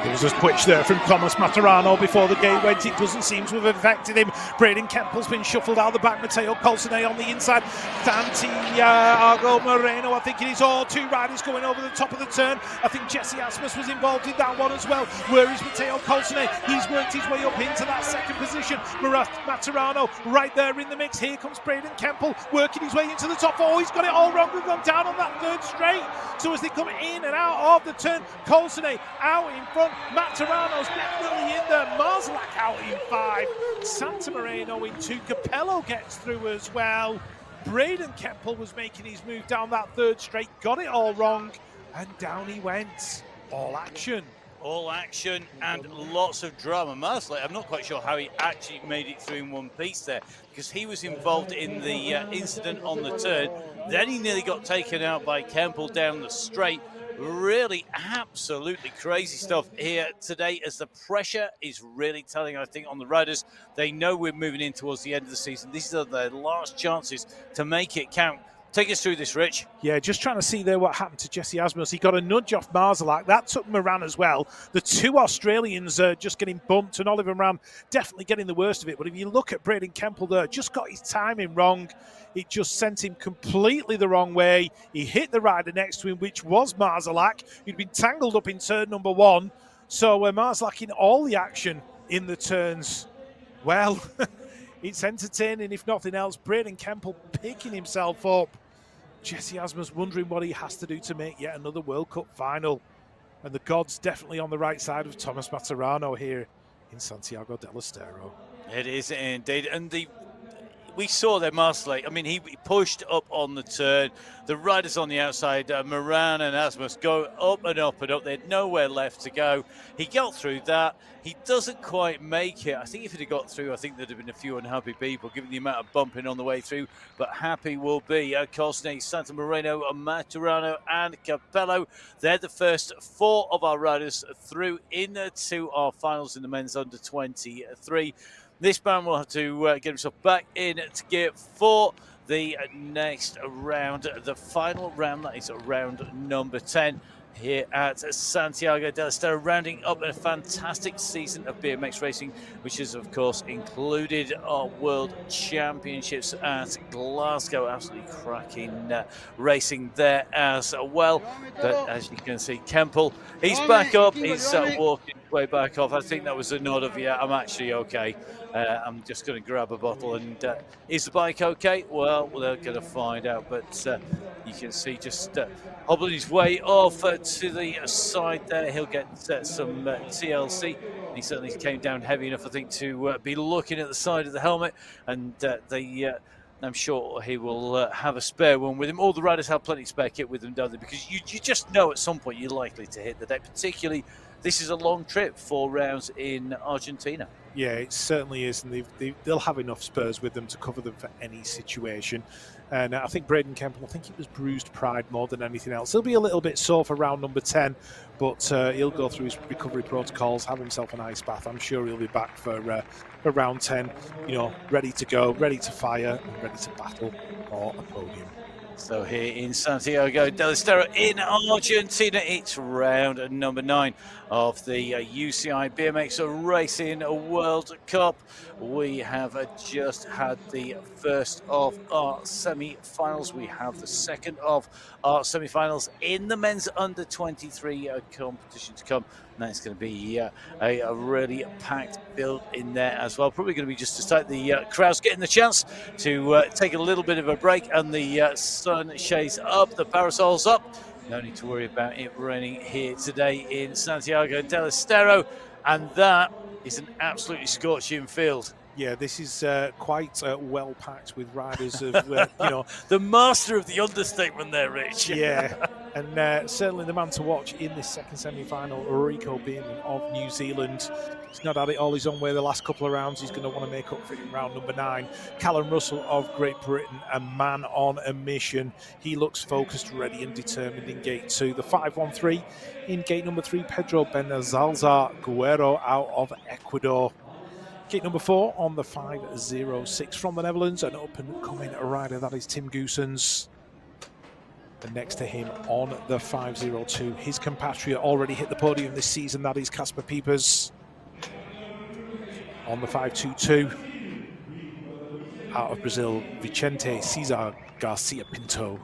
There was a switch there from Thomas Maturano before the gate went. It doesn't seem to have affected him. Braden Kemple's been shuffled out the back. Matteo Colsone on the inside. Santiago Moreno, I think it is all 2 riders going over the top of the turn. I think Jesse Asmus was involved in that one as well. Where is Matteo Colsone? He's worked his way up into that second position. Maturano right there in the mix. Here comes Braden Kemple working his way into the top 4. He's got it all wrong. We've gone down on that 3rd straight. So as they come in and out of the turn, Colsone out in front. Maturano's definitely in there. Marzlak out in 5. Santamoreno in 2. Capello gets through as well. Braden Kemple was making his move down that 3rd straight. Got it all wrong. And down he went. All action. All action and lots of drama. Marzlak, I'm not quite sure how he actually made it through in one piece there, because he was involved in the incident on the turn. Then he nearly got taken out by Kemple down the straight. Really absolutely crazy stuff here today, as the pressure is really telling, I think, on the riders. They know we're moving in towards the end of the season. These are their last chances to make it count. Take us through this, Rich. Yeah, just trying to see there what happened to Jesse Asmus. He got a nudge off Marzlak. That took Moran as well. The 2 Australians just getting bumped, and Oliver Moran definitely getting the worst of it. But if you look at Braden Kemple there, just got his timing wrong. It just sent him completely the wrong way. He hit the rider next to him, which was Marzlak, who'd been tangled up in turn number 1. So Marzlak in all the action in the turns. Well, it's entertaining, if nothing else. Braden Kemple picking himself up. Jesse Asmus wondering what he has to do to make yet another World Cup final. And the gods definitely on the right side of Thomas Maturano here in Santiago del Estero. It is indeed. And we saw there Marzlak. I mean, he pushed up on the turn. The riders on the outside, Moran and Asmus, go up and up and up. They had nowhere left to go. He got through that. He doesn't quite make it. I think if he'd have got through, I think there'd have been a few unhappy people, given the amount of bumping on the way through. But happy will be Colsone, Santamoreno, Maturano, and Capello. They're the first 4 of our riders through into our finals in the men's under 23. This man will have to get himself back in to gear for the next round, the final round. That is round number 10 here at Santiago del Estero, rounding up a fantastic season of BMX racing, which has, of course, included our World Championships at Glasgow. Absolutely cracking racing there as well. But as you can see, Kemple, he's back up. He's walking his way back off. I think that was a nod of, yeah, I'm actually okay. I'm just going to grab a bottle. And is the bike okay? Well, they're going to find out. But you can see just hobbling his way off to the side there. He'll get some TLC. He certainly came down heavy enough, I think, to be looking at the side of the helmet. And I'm sure he will have a spare one with him. All the riders have plenty of spare kit with them, don't they? Because you just know at some point you're likely to hit the deck. Particularly, this is a long trip, 4 rounds in Argentina. Yeah, it certainly is, and they'll have enough spurs with them to cover them for any situation. And I think Braden Kemple, I think it was bruised pride more than anything else. He'll be a little bit sore for round number 10, but he'll go through his recovery protocols, have himself an ice bath. I'm sure he'll be back for round 10, ready to go, ready to fire, and ready to battle for a podium. So here in Santiago del Estero in Argentina, it's round number 9 of the UCI BMX Racing World Cup. We have just had the first of our semi-finals. We have the second of our semi-finals in the men's under 23 competition to come. That's going to be a really packed build in there as well. Probably going to be just to start the crowds getting the chance to take a little bit of a break, and the sun shades up, the parasols up. No need to worry about it raining here today in Santiago del Estero, and that is an absolutely scorching field. Yeah, this is quite well packed with riders of, the master of the understatement there, Rich. Yeah, and certainly the man to watch in this second semi-final, Rico Bierman of New Zealand. He's not had it all his own way the last couple of rounds. He's going to want to make up for it in round number 9. Callum Russell of Great Britain, a man on a mission. He looks focused, ready and determined in gate 2. The 5-1-3 in gate number 3, Pedro Benazalza Guerrero out of Ecuador. Gate number 4 on the 5-0-6 from the Netherlands, an up-and-coming rider, that is Tim Goossens. And next to him on the 5-0-2, his compatriot already hit the podium this season, that is Casper Piepers. On the 5-2-2, out of Brazil, Vicente Cesar Garcia Pinto.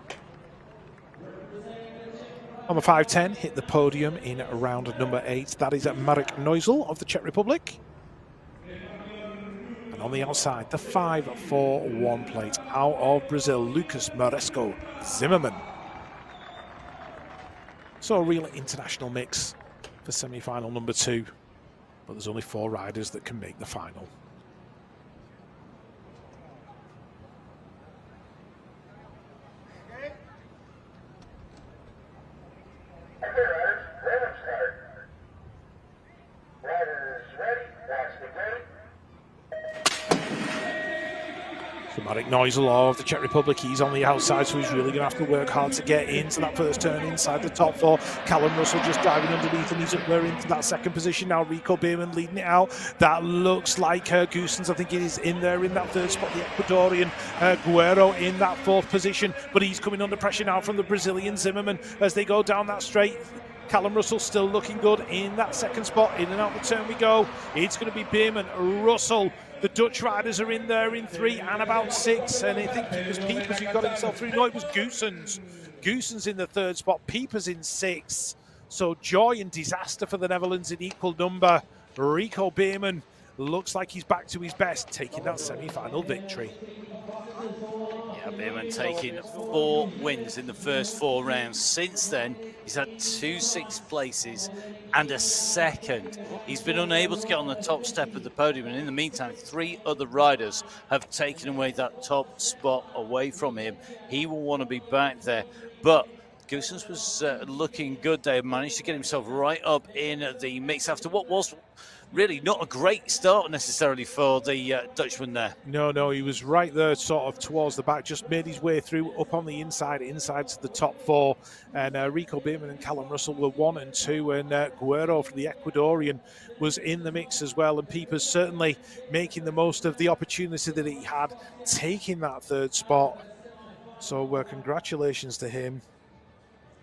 On the 5-10, hit the podium in round number 8, that is Marek Neusel of the Czech Republic. On the outside, the 5-4-1 plate out of Brazil, Lucas Maresco Zimmerman. So a real international mix for semi-final number 2, but there's only 4 riders that can make the final. Marek Neusel of the Czech Republic, he's on the outside, so he's really going to have to work hard to get into that first turn inside the top 4. Callum Russell just diving underneath, and he's up there into that second position now. Rico Bierman leading it out. That looks like Goossens, I think it is in there in that third spot. The Ecuadorian Guerrero in that 4th position, but he's coming under pressure now from the Brazilian Zimmerman as they go down that straight. Callum Russell still looking good in that second spot. In and out the turn we go. It's going to be Bierman, Russell. The Dutch riders are in there in 3 and about 6. And I think it was Piepers who got himself through. No, it was Goossens. Goossens in the 3rd spot. Piepers in 6. So joy and disaster for the Netherlands in equal number. Rico Bierman looks like he's back to his best, taking that semi-final victory. Yeah, Bierman taking 4 wins in the first 4 rounds. Since then, he's had 2 6th places and a 2nd. He's been unable to get on the top step of the podium, and in the meantime, 3 other riders have taken away that top spot away from him. He will want to be back there, but Goossens was looking good. They managed to get himself right up in the mix after what was really not a great start necessarily for the Dutchman there. No, he was right there sort of towards the back, just made his way through up on the inside to the top 4. And Rico Bierman and Callum Russell were 1 and 2, and Guerrero from the Ecuadorian was in the mix as well. And Piepers certainly making the most of the opportunity that he had, taking that 3rd spot. So congratulations to him.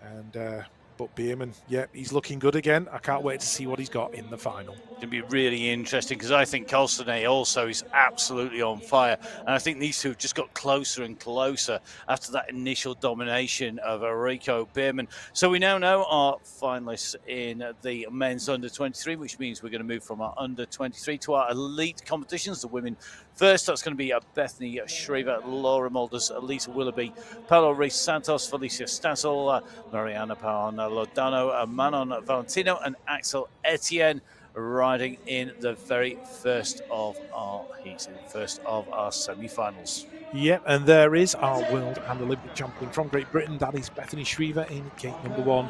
And but Bierman, yeah, he's looking good again. I can't wait to see what he's got in the final. It's going to be really interesting because I think Colstonay also is absolutely on fire. And I think these two have just got closer and closer after that initial domination of Rico Bierman. So we now know our finalists in the men's under-23, which means we're going to move from our under-23 to our elite competitions. The women first, that's going to be Bethany Shriver, Laura Mulders, Elisa Willoughby, Paolo Reis Santos, Felicia Stassel, Mariana Paon Lodano, Manon Valentino, and Axel Etienne riding in the very first of our heats, in the first of our semi-finals. Yep, and there is our world and Olympic champion from Great Britain. That is Bethany Shriver in gate number 1.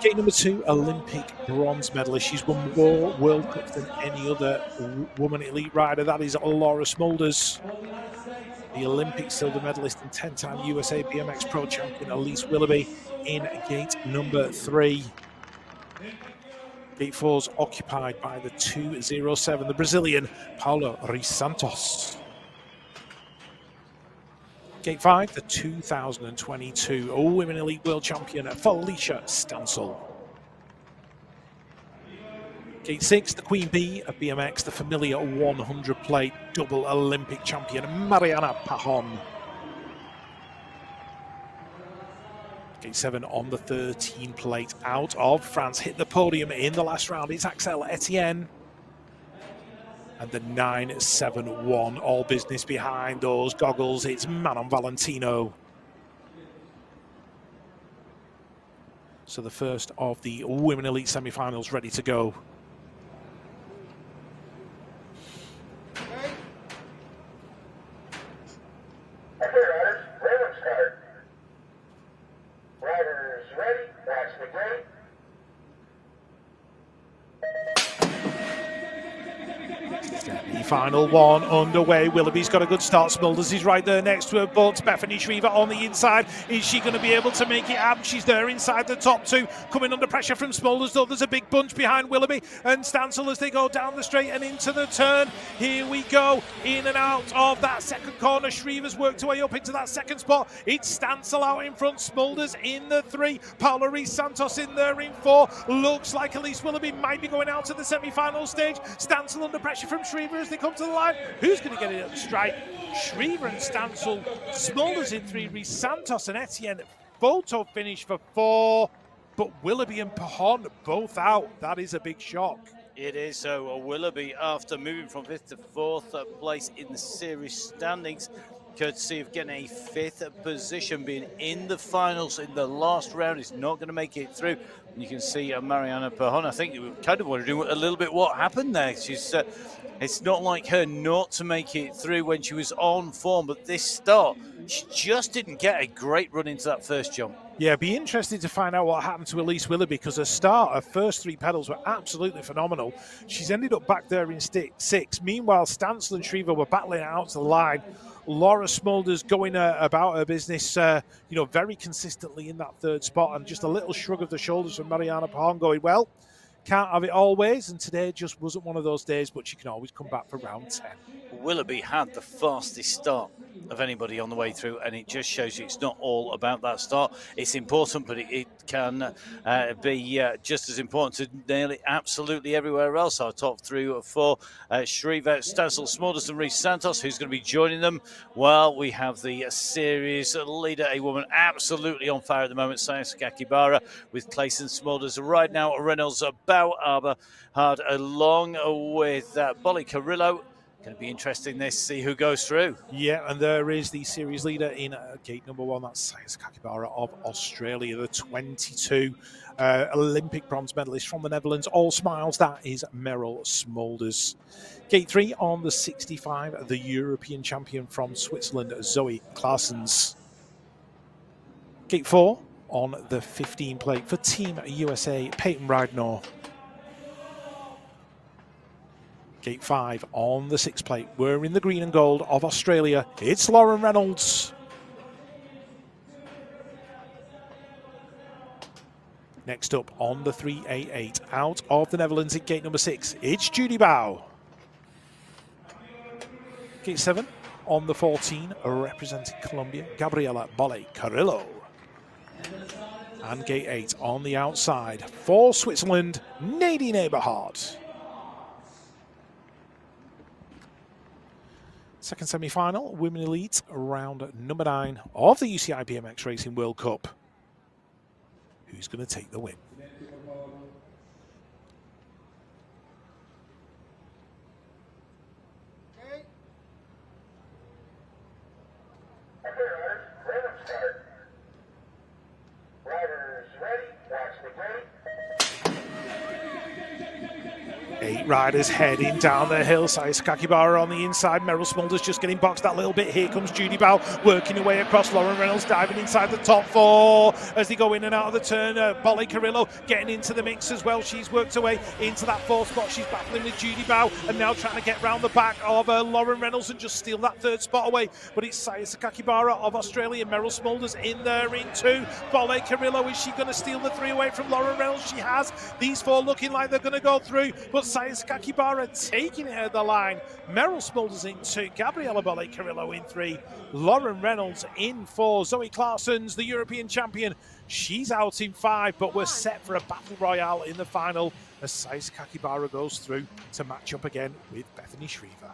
Gate number 2, Olympic bronze medalist. She's won more World Cups than any other woman elite rider. That is Laura Smulders. The Olympic silver medalist and 10-time USA BMX Pro champion Elise Willoughby in gate number 3. Gate 4's occupied by the 207, the Brazilian Paolo Reis Santos. Gate 5, the 2022 Women Elite World Champion Felicia Stansel. Gate 6, the Queen Bee of BMX, the familiar 100 plate double Olympic champion Mariana Pajon. Gate 7 on the 13 plate out of France. Hit the podium in the last round. It's Axel Etienne. And the 971. All business behind those goggles. It's Manon Valentino. So the first of the Women Elite semi-finals ready to go. Okay, riders, random start. Riders ready, watch the gate. The final one underway. Willoughby's got a good start. Smulders is right there next to her, but Bethany Shriver on the inside. Is she going to be able to make it happen? She's there inside the top two, coming under pressure from Smulders, though there's a big bunch behind Willoughby and Stansel as they go down the straight and into the turn. Here we go, in and out of that second corner. Shriver's worked her way up into that second spot. It's Stansel out in front, Smulders in the 3, Paula Reese Santos in there in 4. Looks like Elise Willoughby might be going out to the semi-final stage. Stansel under pressure from Shriver as they come to the line. Who's going to get it at the strike? Shriver and Stansel. Smulders in 3, Reese Santos and Etienne. Photo finish for 4. But Willoughby and Pahon both out. That is a big shock. It is. So Willoughby, after moving from 5th to 4th place in the series standings, courtesy of getting a 5th position, being in the finals in the last round, is not going to make it through. And you can see Mariana Pahon, I think you kind of want to do a little bit what happened there. She's it's not like her not to make it through when she was on form, but this start, she just didn't get a great run into that first jump. Yeah, be interested to find out what happened to Elise Willoughby, because her first 3 pedals were absolutely phenomenal. She's ended up back there in 6. Meanwhile, Stansel and Shriver were battling out to the line. Laura Smulders going about her business, very consistently in that 3rd spot, and just a little shrug of the shoulders from Mariana Pahon going, well, can't have it always, and today just wasn't one of those days, but she can always come back for round 10. Willoughby had the fastest start of anybody on the way through, and it just shows you it's not all about that start. It's important, but it can be just as important to nail it absolutely everywhere else. Our top 3 or 4, Shriver, Stansel, Smulders and Reese Santos. Who's going to be joining them? Well, we have the series leader, a woman absolutely on fire at the moment, Sayaka Akibara, with Clayson Smulders right now. Reynolds about Arbor hard along with Bolly Carrillo. Going to be interesting this, see who goes through. Yeah, and there is the series leader in gate number 1. That's Sayaka Akibara of Australia, the 22 Olympic bronze medalist from the Netherlands. All smiles, that is Meryl Smulders. Gate 3 on the 65, the European champion from Switzerland, Zoe Claessens. Gate 4 on the 15 plate for Team USA, Peyton Ridenour. Gate 5 on the 6 plate. We're in the green and gold of Australia. It's Lauren Reynolds. Next up on the 388, out of the Netherlands in gate number 6, it's Judy Bow. Gate 7 on the 14, representing Colombia, Gabriela Bolle Carrillo. And gate 8 on the outside for Switzerland, Nadine Eberhardt. Second semi-final, Women Elite, round number 9 of the UCI BMX Racing World Cup. Who's going to take the win? Okay, riders, random start. Riders ready, watch the gate. 8 riders heading down the hill. Sayaka Akibara on the inside. Meryl Smulders just getting boxed that little bit. Here comes Judy Bow working her way across. Lauren Reynolds diving inside the top 4 as they go in and out of the turn. Bolle Carrillo getting into the mix as well. She's worked her way into that 4th spot. She's battling with Judy Bow and now trying to get round the back of Lauren Reynolds and just steal that 3rd spot away. But it's Sayaka Akibara of Australia. Meryl Smulders in there in 2. Bolle Carrillo, is she going to steal the 3 away from Lauren Reynolds? She has. These 4 looking like they're going to go through, but Sayaka Akibara taking it at the line. Meryl Smulders in 2, Gabriela Bolle Carrillo in 3, Lauren Reynolds in 4. Zoe Claessens, the European champion, she's out in 5, but we're set for a battle royale in the final as Sayaka Akibara goes through to match up again with Bethany Shriver.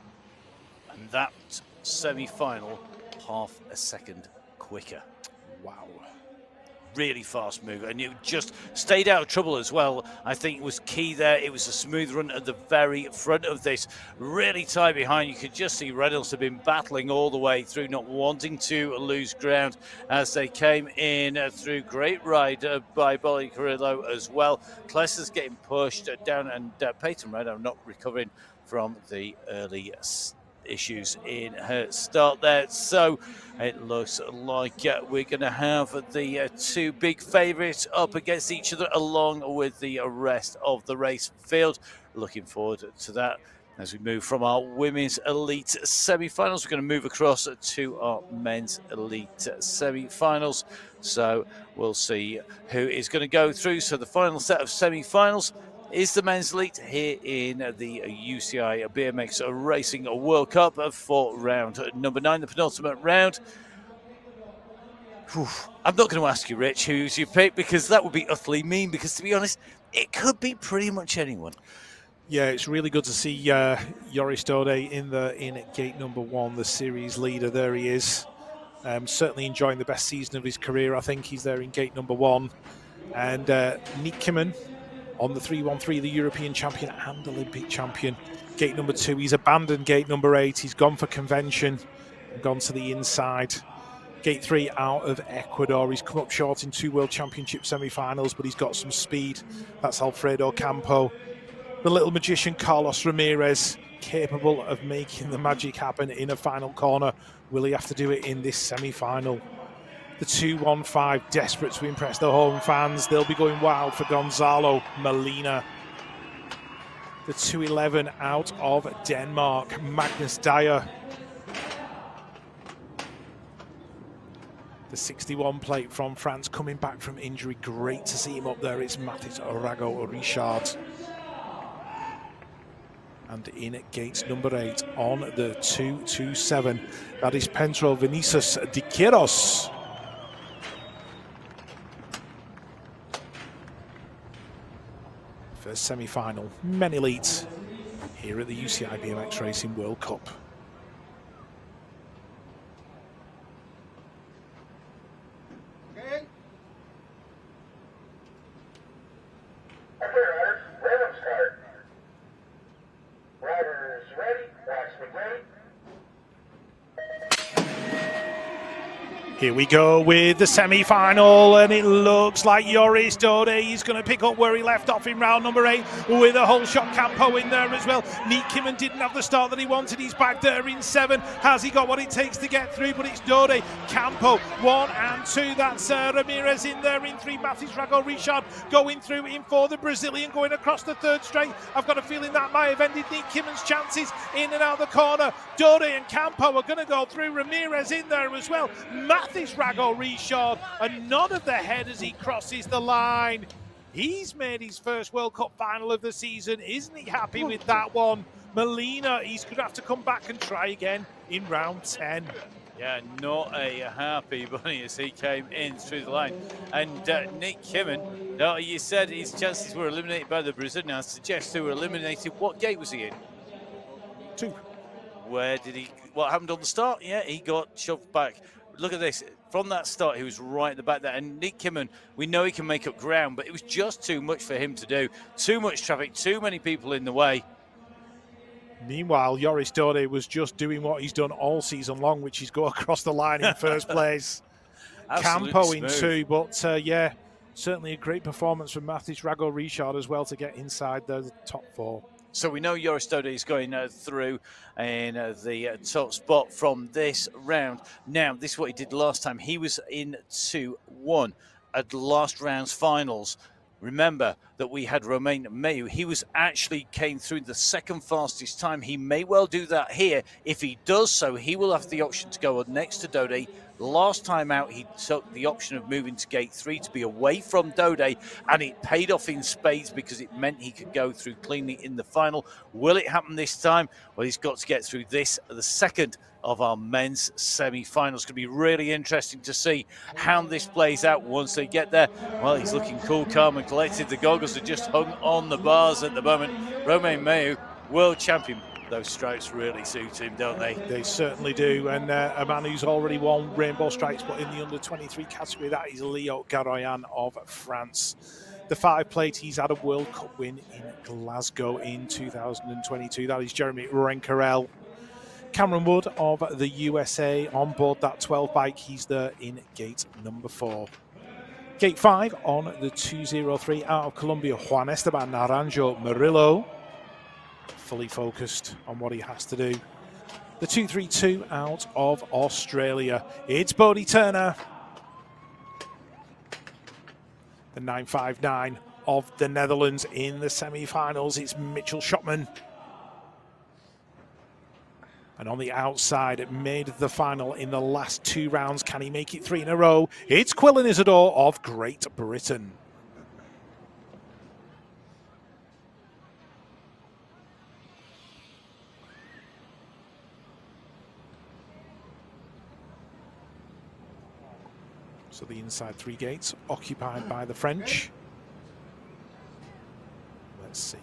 And that semi-final, half a second quicker. Wow. really fast move, and you just stayed out of trouble as well. I think it was key there. It was a smooth run at the very front of this, really tight behind. You could just see Reynolds have been battling all the way through, not wanting to lose ground as they came in through. Great ride by Bolly Carrillo as well. Klesser's getting pushed down, and Peyton Renaud not recovering from the early issues in her start there. So it looks like we're going to have the two big favourites up against each other along with the rest of the race field. Looking forward to that. As we move from our women's elite semi-finals, we're going to move across to our men's elite semi-finals. So we'll see who is going to go through. So the final set of semi-finals is the men's elite here in the UCI BMX Racing World Cup for round number 9, the penultimate round. I'm not going to ask you, Rich, who's your pick, because that would be utterly mean, because to be honest, it could be pretty much anyone. Yeah, it's really good to see Joris Dode in gate number 1, the series leader. There he is. Certainly enjoying the best season of his career. I think he's there in gate number 1. And Nick Kimmen on the 313, the European champion and Olympic champion. Gate number 2, he's abandoned gate number 8. He's gone for convention and gone to the inside. Gate 3 out of Ecuador. He's come up short in 2 World Championship semi-finals, but he's got some speed. That's Alfredo Campo. The little magician Carlos Ramirez, capable of making the magic happen in a final corner. Will he have to do it in this semi-final? The 215, desperate to impress the home fans. They'll be going wild for Gonzalo Molina. The 211 out of Denmark, Magnus Dyer. The 61 plate from France, coming back from injury. Great to see him up there. It's Mathis Rago-Richard. And in gates number 8 on the 227, that is Pedro Vinicius de Quiros. First semi-final, men elite here at the UCI BMX Racing World Cup. Okay. Okay, riders, random start. Riders ready, watch the gate. Here we go with the semi-final, and it looks like Joris Dode is going to pick up where he left off in round number 8 with a whole shot Campo in there as well. Nick Kimmen didn't have the start that he wanted. He's back there in 7. Has he got what it takes to get through? But it's Dode, Campo, 1 and 2. That's Ramirez in there in 3. Mathis Rago-Richard going through in 4. The Brazilian going across the 3rd straight. I've got a feeling that might have ended Nick Kimmen's chances in and out of the corner. Dode and Campo are going to go through. Ramirez in there as well. Mathis Rago-Richard, and none of the head as he crosses the line. He's made his first World Cup final of the season. Isn't he happy with that one? Molina, he's going to have to come back and try again in round 10. Yeah, not a happy bunny as he came in through the line. And Nick Kimmen, no, you said his chances were eliminated by the Brazilian. I suggest they were eliminated. What gate was he in? 2. Where did he, what happened on the start? Yeah, he got shoved back. Look at this. From that start, he was right at the back there. And Nick Kimmen, we know he can make up ground, but it was just too much for him to do. Too much traffic, too many people in the way. Meanwhile, Joris Dode was just doing what he's done all season long, which is go across the line in first place. Campo in 2, but yeah, certainly a great performance from Mathis Rago-Richard as well to get inside the top 4. So we know Joris Dode is going through in the top spot from this round. Now, this is what he did last time. He was in 2-1 at the last round's finals. Remember that we had Romain Mayu. He was actually came through the 2nd fastest time. He may well do that here. If he does so, he will have the option to go next to Dode. Last time out, he took the option of moving to gate 3 to be away from Dode, and it paid off in spades because it meant he could go through cleanly in the final. Will it happen this time? Well, he's got to get through this, the 2nd of our men's semi-finals. It's going to be really interesting to see how this plays out once they get there. Well, he's looking cool, calm and collected. The goggles are just hung on the bars at the moment. Romain Mayu, world champion, Those stripes really suit him, don't they? They certainly do. And a man who's already won rainbow stripes, but in the under-23 category, that is Leo Garoyan of France. The 5-plate, he's had a World Cup win in Glasgow in 2022. That is Jeremy Renkerel. Cameron Wood of the USA on board that 12 bike. He's there in gate number 4. Gate 5 on the 203 out of Colombia, Juan Esteban Naranjo Murillo. Fully focused on what he has to do. The 232 out of Australia, it's Bodie Turner. The 959 of the Netherlands in the semi-finals, it's Mitchell Schotman. And on the outside, it made the final in the last 2 rounds. Can he make it 3 in a row? It's Quillan Isidore of Great Britain. So the inside 3 gates occupied by the French. Let's see.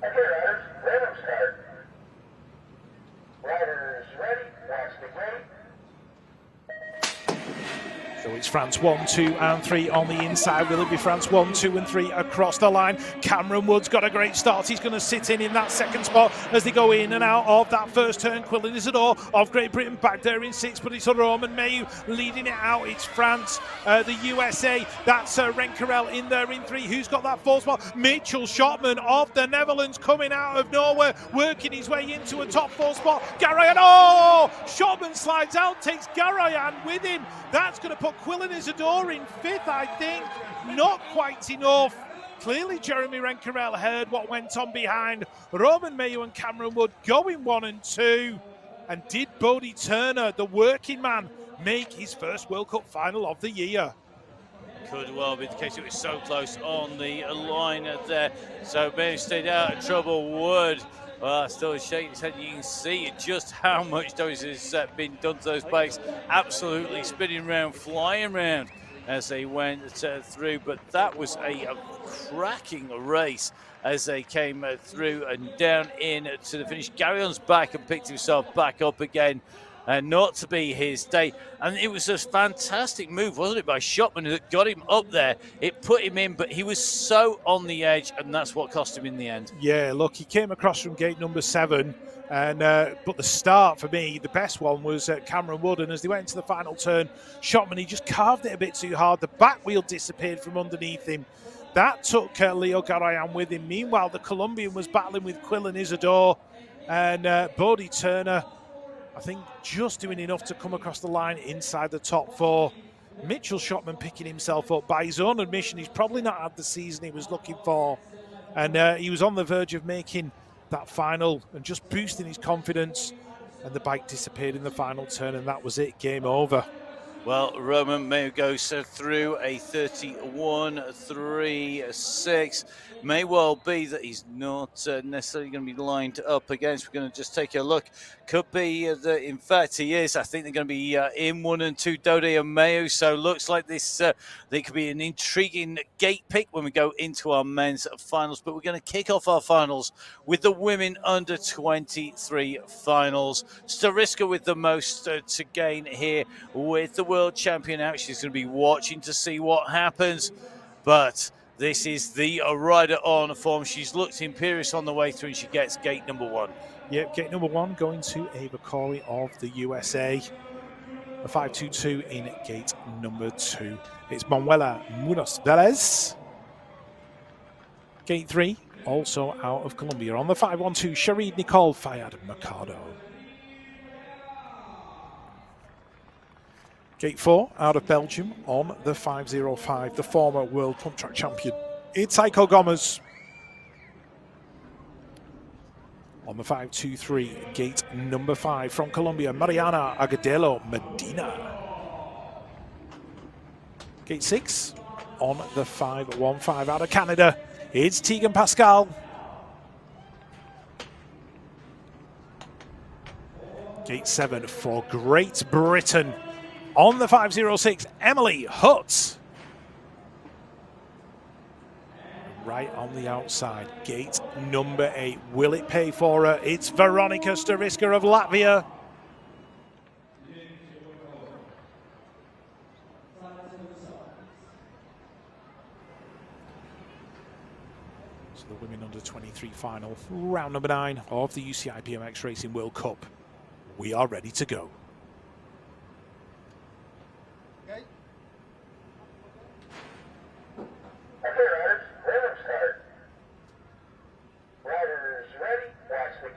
Okay, riders, random start. Riders ready, watch the gate. So it's France 1, 2 and 3 on the inside. Will it be France 1, 2 and 3 across the line? Cameron Wood's got a great start. He's going to sit in that second spot as they go in and out of that first turn. Quillan Isidore of Great Britain back there in 6th, but it's Roman Mayu leading it out. It's France, the USA. That's Renkerel in there in 3. Who's got that 4th spot? Mitchell Schotman of the Netherlands coming out of nowhere, working his way into a top 4 spot. Garoyan, oh! Schotman slides out, takes Garoyan with him. That's going to put Quillan Isidore in 5th, I think. Not quite enough. Clearly, Jeremy Renkerel heard what went on behind. Roman Mayu and Cameron Wood going 1 and 2. And did Bodie Turner, the working man, make his first World Cup final of the year? Could well be the case. It was so close on the line there. So Mayu stayed out of trouble. Wood, well, still shaking his head. You can see just how much damage has been done to those bikes. Absolutely spinning around, flying around as they went through. But that was a cracking race as they came through and down in to the finish. Garoyan's back and picked himself back up again. Not to be his day. And it was a fantastic move, wasn't it, by Schotman that got him up there. It put him in, but he was so on the edge, and that's what cost him in the end. Yeah, look, he came across from gate number 7, and but the start for me, the best one was Cameron Wood, and as they went into the final turn, Schotman, he just carved it a bit too hard. The back wheel disappeared from underneath him. That took Leo Garoyan with him. Meanwhile, the Colombian was battling with Quillan Isidore, and Bodie Turner, I think, just doing enough to come across the line inside the top 4. Mitchell Schotman picking himself up. By his own admission, he's probably not had the season he was looking for. And he was on the verge of making that final and just boosting his confidence. And the bike disappeared in the final turn, and that was it. Game over. Well, Roman Mayu goes through a 31.36. May well be that he's not necessarily going to be lined up against. We're going to just take a look. Could be that, in fact, he is. I think they're going to be in 1 and 2, Dode and Mayu. So looks like this they could be an intriguing gate pick when we go into our men's finals. But we're going to kick off our finals with the women under 23 finals. Stariska with the most to gain here with the world champion out. She's going to be watching to see what happens. But this is the rider on form. She's looked imperious on the way through, and she gets gate number 1. Yep, gate number 1 going to Ava Corley of the USA. A 5.22 in gate number 2. It's Manuela Munoz Velez. Gate 3, also out of Colombia. On the 5.12, Sharid Nicole Fayad Mercado. Gate 4 out of Belgium on the 5.05, the former world pump track champion. It's Heiko Gomez. On the 5.23, gate number 5 from Colombia, Mariana Agudelo Medina. Gate 6 on the 5.15 out of Canada, it's Tegan Pascal. Gate 7 for Great Britain. On the 5.06, Emily Hutt. right on the outside. Gate number 8. Will it pay for her? It's Veronika Stariska of Latvia. So the women under 23 final, round number 9 of the UCI BMX Racing World Cup. We are ready to go. Okay, riders, rhythm start. Riders ready, watch the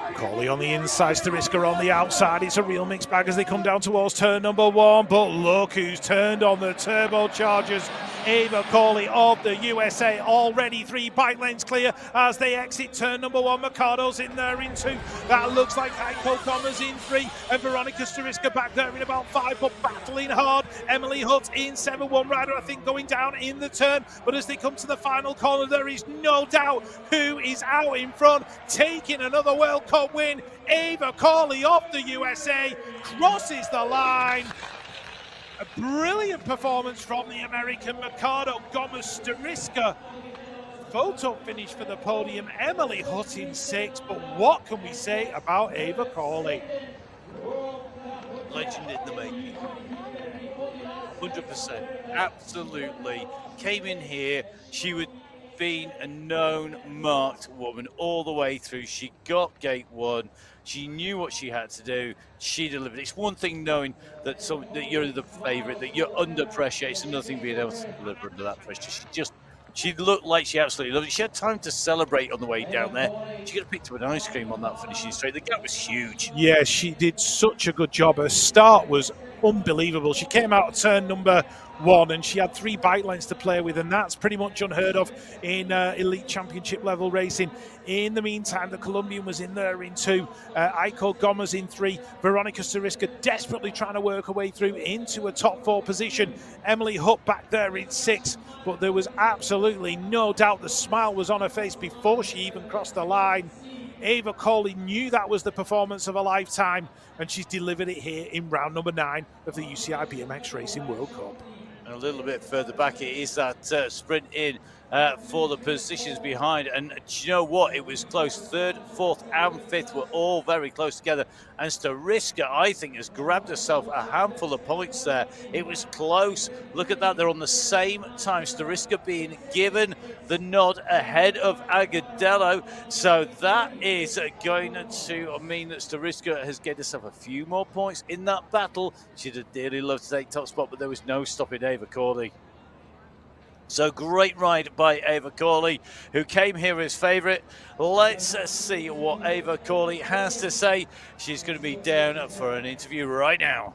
gate. Coley on the inside, Stariska on the outside. It's a real mixed bag as they come down towards turn number 1. But look who's turned on the turbochargers. Ava Coley of the USA, already 3 bike lanes clear as they exit turn number 1. Mercado's in there in 2. That looks like Heiko Commer's in 3. And Veronika Stariska back there in about 5, but battling hard. Emily Hutt in 7. One rider, I think, going down in the turn. But as they come to the final corner, there is no doubt who is out in front, taking another World Cup win. Ava Coley of the USA crosses the line. A brilliant performance from the American Mercado. Gomez Stariska, photo finish for the podium. Emily Hutt in 6, but what can we say about Ava Coley? Legend in the making. 100%. Absolutely. Came in here. She would been a known marked woman all the way through. She got gate 1. She knew what she had to do. She delivered. It's one thing knowing that that you're the favorite, that you're under pressure. It's another thing being able to deliver under that pressure. She looked like she absolutely loved it. She had time to celebrate on the way down there. She could have picked up an ice cream on that finishing straight. The gap was huge. Yeah, she did such a good job. Her start was unbelievable. She came out of turn number 1 and she had 3 bike lanes to play with, and that's pretty much unheard of in elite championship level racing. In the meantime, the Colombian was in there in 2. Aiko Gomez in 3. Veronika Stariska desperately trying to work her way through into a top 4 position. Emily Hutt back there in 6. But there was absolutely no doubt the smile was on her face before she even crossed the line. Ava Coley knew that was the performance of a lifetime, and she's delivered it here in round number 9 of the UCI BMX Racing World Cup. And a little bit further back, it is that sprint in for the positions behind. And do you know what? It was close. 3rd, 4th, and 5th were all very close together. And Stariska, I think, has grabbed herself a handful of points there. It was close. Look at that. They're on the same time. Stariska being given the nod ahead of Agudelo. So that is going to mean that Stariska has gained herself a few more points in that battle. She'd have dearly loved to take top spot, but there was no stopping Ava Coley. So great ride by Ava Coley, who came here as favourite. Let's see what Ava Coley has to say. She's going to be down for an interview right now.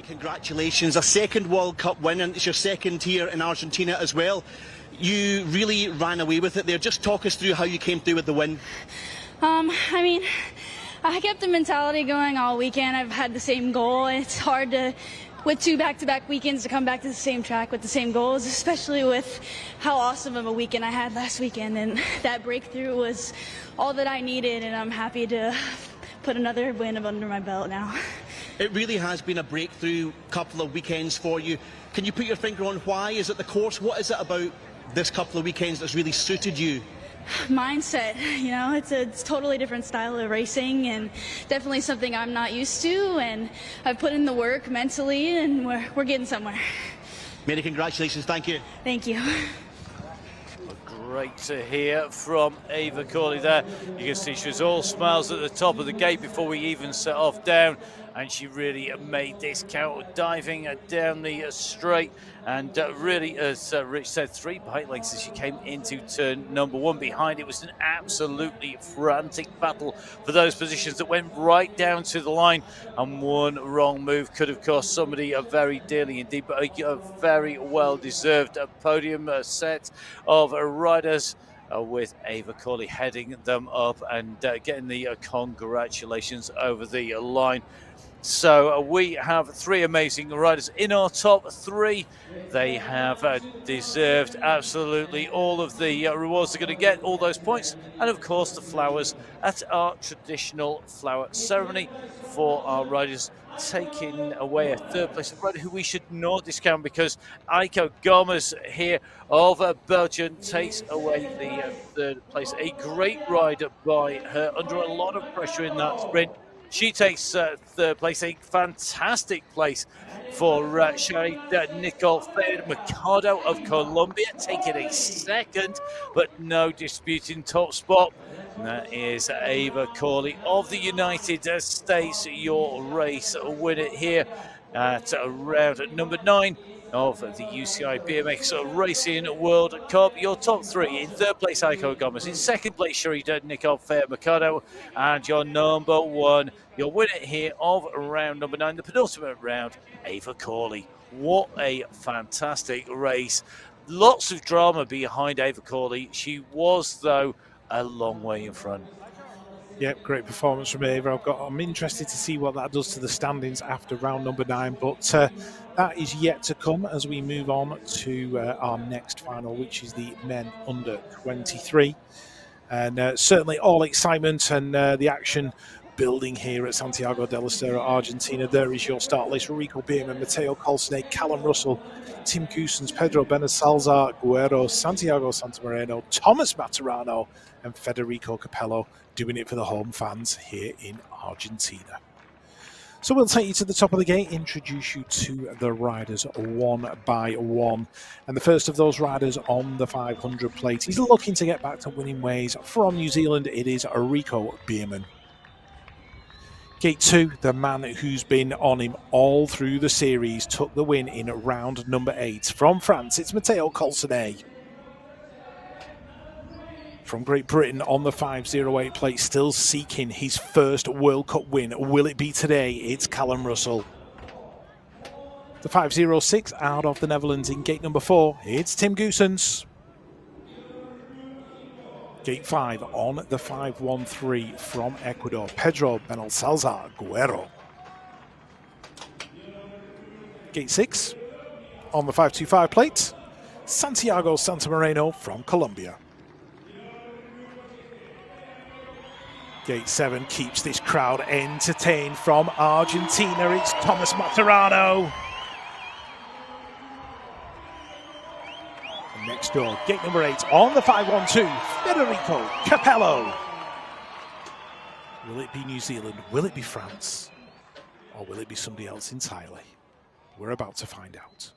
Congratulations, a 2nd World Cup win, and it's your 2nd here in Argentina as well. You really ran away with it there. Just talk us through how you came through with the win. I mean, I kept the mentality going all weekend. I've had the same goal. It's hard to, with 2 back-to-back weekends, to come back to the same track with the same goals, especially with how awesome of a weekend I had last weekend. And that breakthrough was all that I needed, and I'm happy to put another win under my belt now. It really has been a breakthrough couple of weekends for you. Can you put your finger on why? Is it the course? What is it about this couple of weekends that's really suited you? Mindset, you know, it's a totally different style of racing and definitely something I'm not used to, and I've put in the work mentally and we're getting somewhere. Many congratulations, thank you. Thank you. Great to hear from Ava Coley there. You can see she was all smiles at the top of the gate before we even set off down, and she really made this count, diving down the straight, and really, as Rich said, 3 bike lengths as she came into turn number 1. Behind it was an absolutely frantic battle for those positions that went right down to the line, and one wrong move could have cost somebody very dearly indeed, but a very well-deserved podium set of riders with Ava Coley heading them up and getting the congratulations over the line. So we have three amazing riders in our top three. They have deserved absolutely all of the rewards they're going to get, all those points, and of course the flowers at our traditional flower ceremony for our riders, taking away a third place rider who we should not discount, because Aiko Gomez here of Belgium takes away the third place. A great ride by her under a lot of pressure in that sprint. She takes third place, a fantastic place for Sherry Nicole Mercado of Colombia, taking a second, but no disputing top spot. And that is Ava Corley of the United States, your race winner here at round number 9 of the UCI BMX Racing World Cup. Your top three: in third place, Aiko Gomez; in second place, Sherida Nicole Mercado; and your number one, your winner here of round number 9, the penultimate round, Ava Corley. What a fantastic race. Lots of drama behind Ava Corley. She was, though, a long way in front. Yep, great performance from Ava. I'm interested to see what that does to the standings after round number 9, but that is yet to come as we move on to our next final, which is the men under 23. And certainly all excitement and the action building here at Santiago del Estero, Argentina. There is your start list: Rico Bierman, Mateo Colsonay, Callum Russell, Tim Goosens, Pedro Benasalzar, Guerrero, Santiago Santamarino, Thomas Maturano, and Federico Capello, doing it for the home fans here in Argentina. So we'll take you to the top of the gate, introduce you to the riders one by one. And the first of those riders on the 500 plate, he's looking to get back to winning ways. From New Zealand, it is Rico Bierman. Gate 2, the man who's been on him all through the series, took the win in round number 8. From France, it's Mateo Colsonay. From Great Britain on the 508 plate, still seeking his first World Cup win. Will it be today? It's Callum Russell. The 506 out of the Netherlands in gate number 4, it's Tim Goosens. Gate 5 on the 513 from Ecuador, Pedro Benalcázar Guerrero. Gate 6 on the 525 plate, Santiago Santamarino from Colombia. Gate 7 keeps this crowd entertained. From Argentina, it's Thomas Maturano. And next door, gate number 8 on the 512, Federico Capello. Will it be New Zealand? Will it be France? Or will it be somebody else entirely? We're about to find out.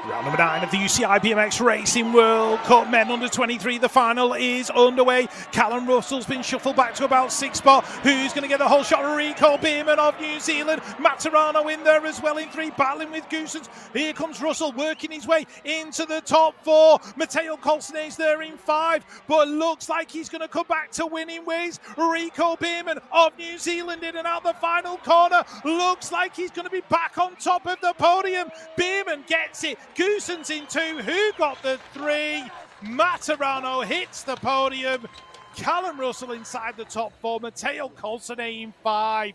Round number 9 of the UCI BMX Racing World Cup Men under 23. The final is underway. Callum Russell's been shuffled back to about 6th spot. Who's going to get the whole shot? Rico Bierman of New Zealand. Maturano in there as well in 3, battling with Goosens. Here comes Russell working his way into the top 4. Mateo Colsonay's there in 5, but looks like he's going to come back to winning ways. Rico Bierman of New Zealand in and out the final corner. Looks like he's going to be back on top of the podium. Bierman gets it. Goosens in 2. Who got the 3? Maturano hits the podium. Callum Russell inside the top 4. Mateo Colsonay in 5.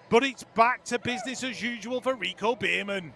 But it's back to business as usual for Rico Bierman.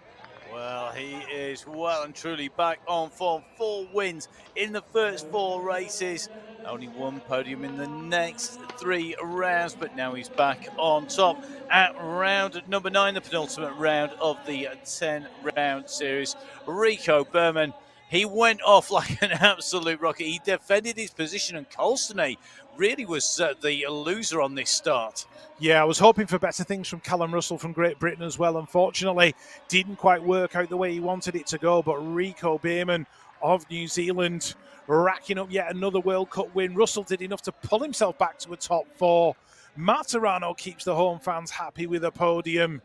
Well, he is well and truly back on form. 4 wins in the first 4 races. Only 1 podium in the next 3 rounds, but now he's back on top at round number 9, the penultimate round of the 10-round series. Rico Bierman, he went off like an absolute rocket. He defended his position, and Colsonay really was the loser on this start. Yeah, I was hoping for better things from Callum Russell from Great Britain as well. Unfortunately, didn't quite work out the way he wanted it to go, but Rico Bierman of New Zealand racking up yet another World Cup win. Russell did enough to pull himself back to a top 4. Maturano keeps the home fans happy with a podium.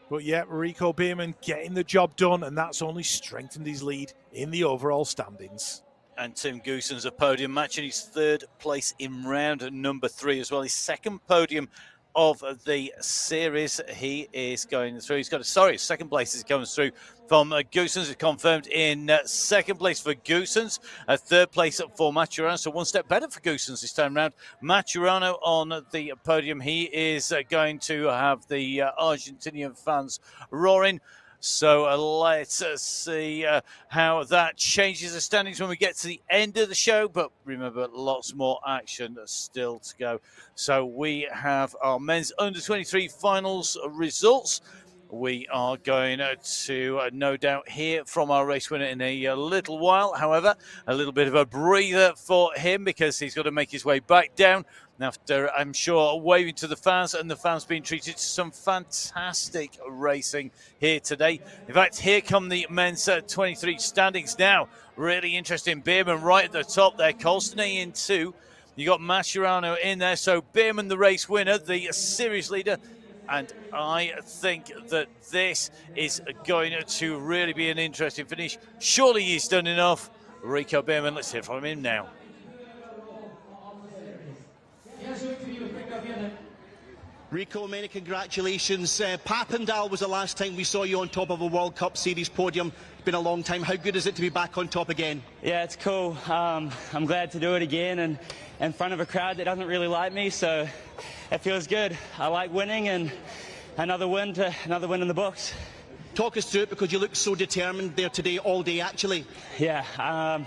But yeah, Rico Bierman getting the job done, and that's only strengthened his lead in the overall standings. And Tim Goosen's a podium match, and his third place in round number 3 as well. His second podium of the series. He is going through. He's got second place as he comes through from Goosen's. It's confirmed in second place for Goosen's. Third place for Maturano. So one step better for Goosen's this time round. Maturano on the podium. He is going to have the Argentinian fans roaring. So let's see how that changes the standings when we get to the end of the show. But remember, lots more action still to go. So we have our men's under-23 finals results. We are going to no doubt hear from our race winner in a little while. However, a little bit of a breather for him because he's got to make his way back down after, I'm sure, waving to the fans and the fans being treated to some fantastic racing here today. In fact, here come the men's 23 standings now. Really interesting. Bierman right at the top there. Colston in 2. You got Maturano in there. So Bierman, the race winner, the series leader. And I think that this is going to really be an interesting finish. Surely he's done enough. Rico Bierman, let's hear from him now. Rico, many congratulations. Papendal was the last time we saw you on top of a World Cup Series podium. It's been a long time. How good is it to be back on top again? Yeah, it's cool. I'm glad to do it again and in front of a crowd that doesn't really like me, so it feels good. I like winning, and another win in the books. Talk us through it, because you look so determined there today, all day actually. Yeah,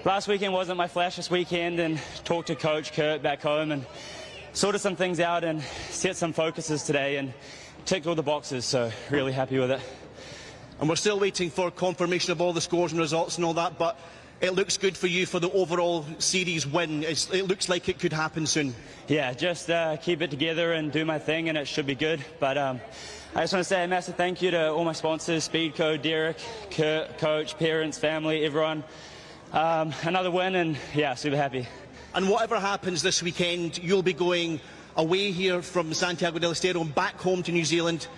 last weekend wasn't my flashiest weekend, and talked to Coach Kurt back home and sorted some things out and set some focuses today and ticked all the boxes, so really happy with it. And we're still waiting for confirmation of all the scores and results and all that, but it looks good for you for the overall series win. It looks like it could happen soon. Yeah, just keep it together and do my thing, and it should be good. But I just want to say a massive thank you to all my sponsors, Speedco, Derek, Kurt, Coach, parents, family, everyone. Another win, and yeah, super happy. And whatever happens this weekend, you'll be going away here from Santiago del Estero and back home to New Zealand.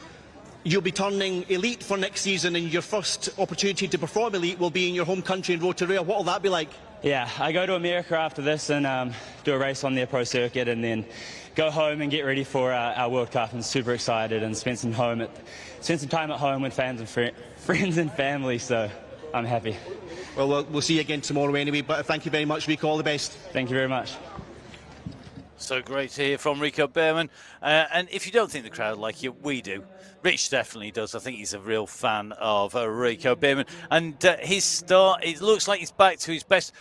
You'll be turning elite for next season, and your first opportunity to perform elite will be in your home country in Rotorua. What will that be like? Yeah, I go to America after this and do a race on their pro circuit, and then go home and get ready for our World Cup. And super excited, and spend some time at home with fans and friends and family. So I'm happy. Well, we'll see you again tomorrow anyway. But thank you very much, Rico. All the best. Thank you very much. So great to hear from Rico Bierman. And if you don't think the crowd like you, we do. Rich definitely does. I think he's a real fan of Rico Bierman. And his start, it looks like he's back to his best.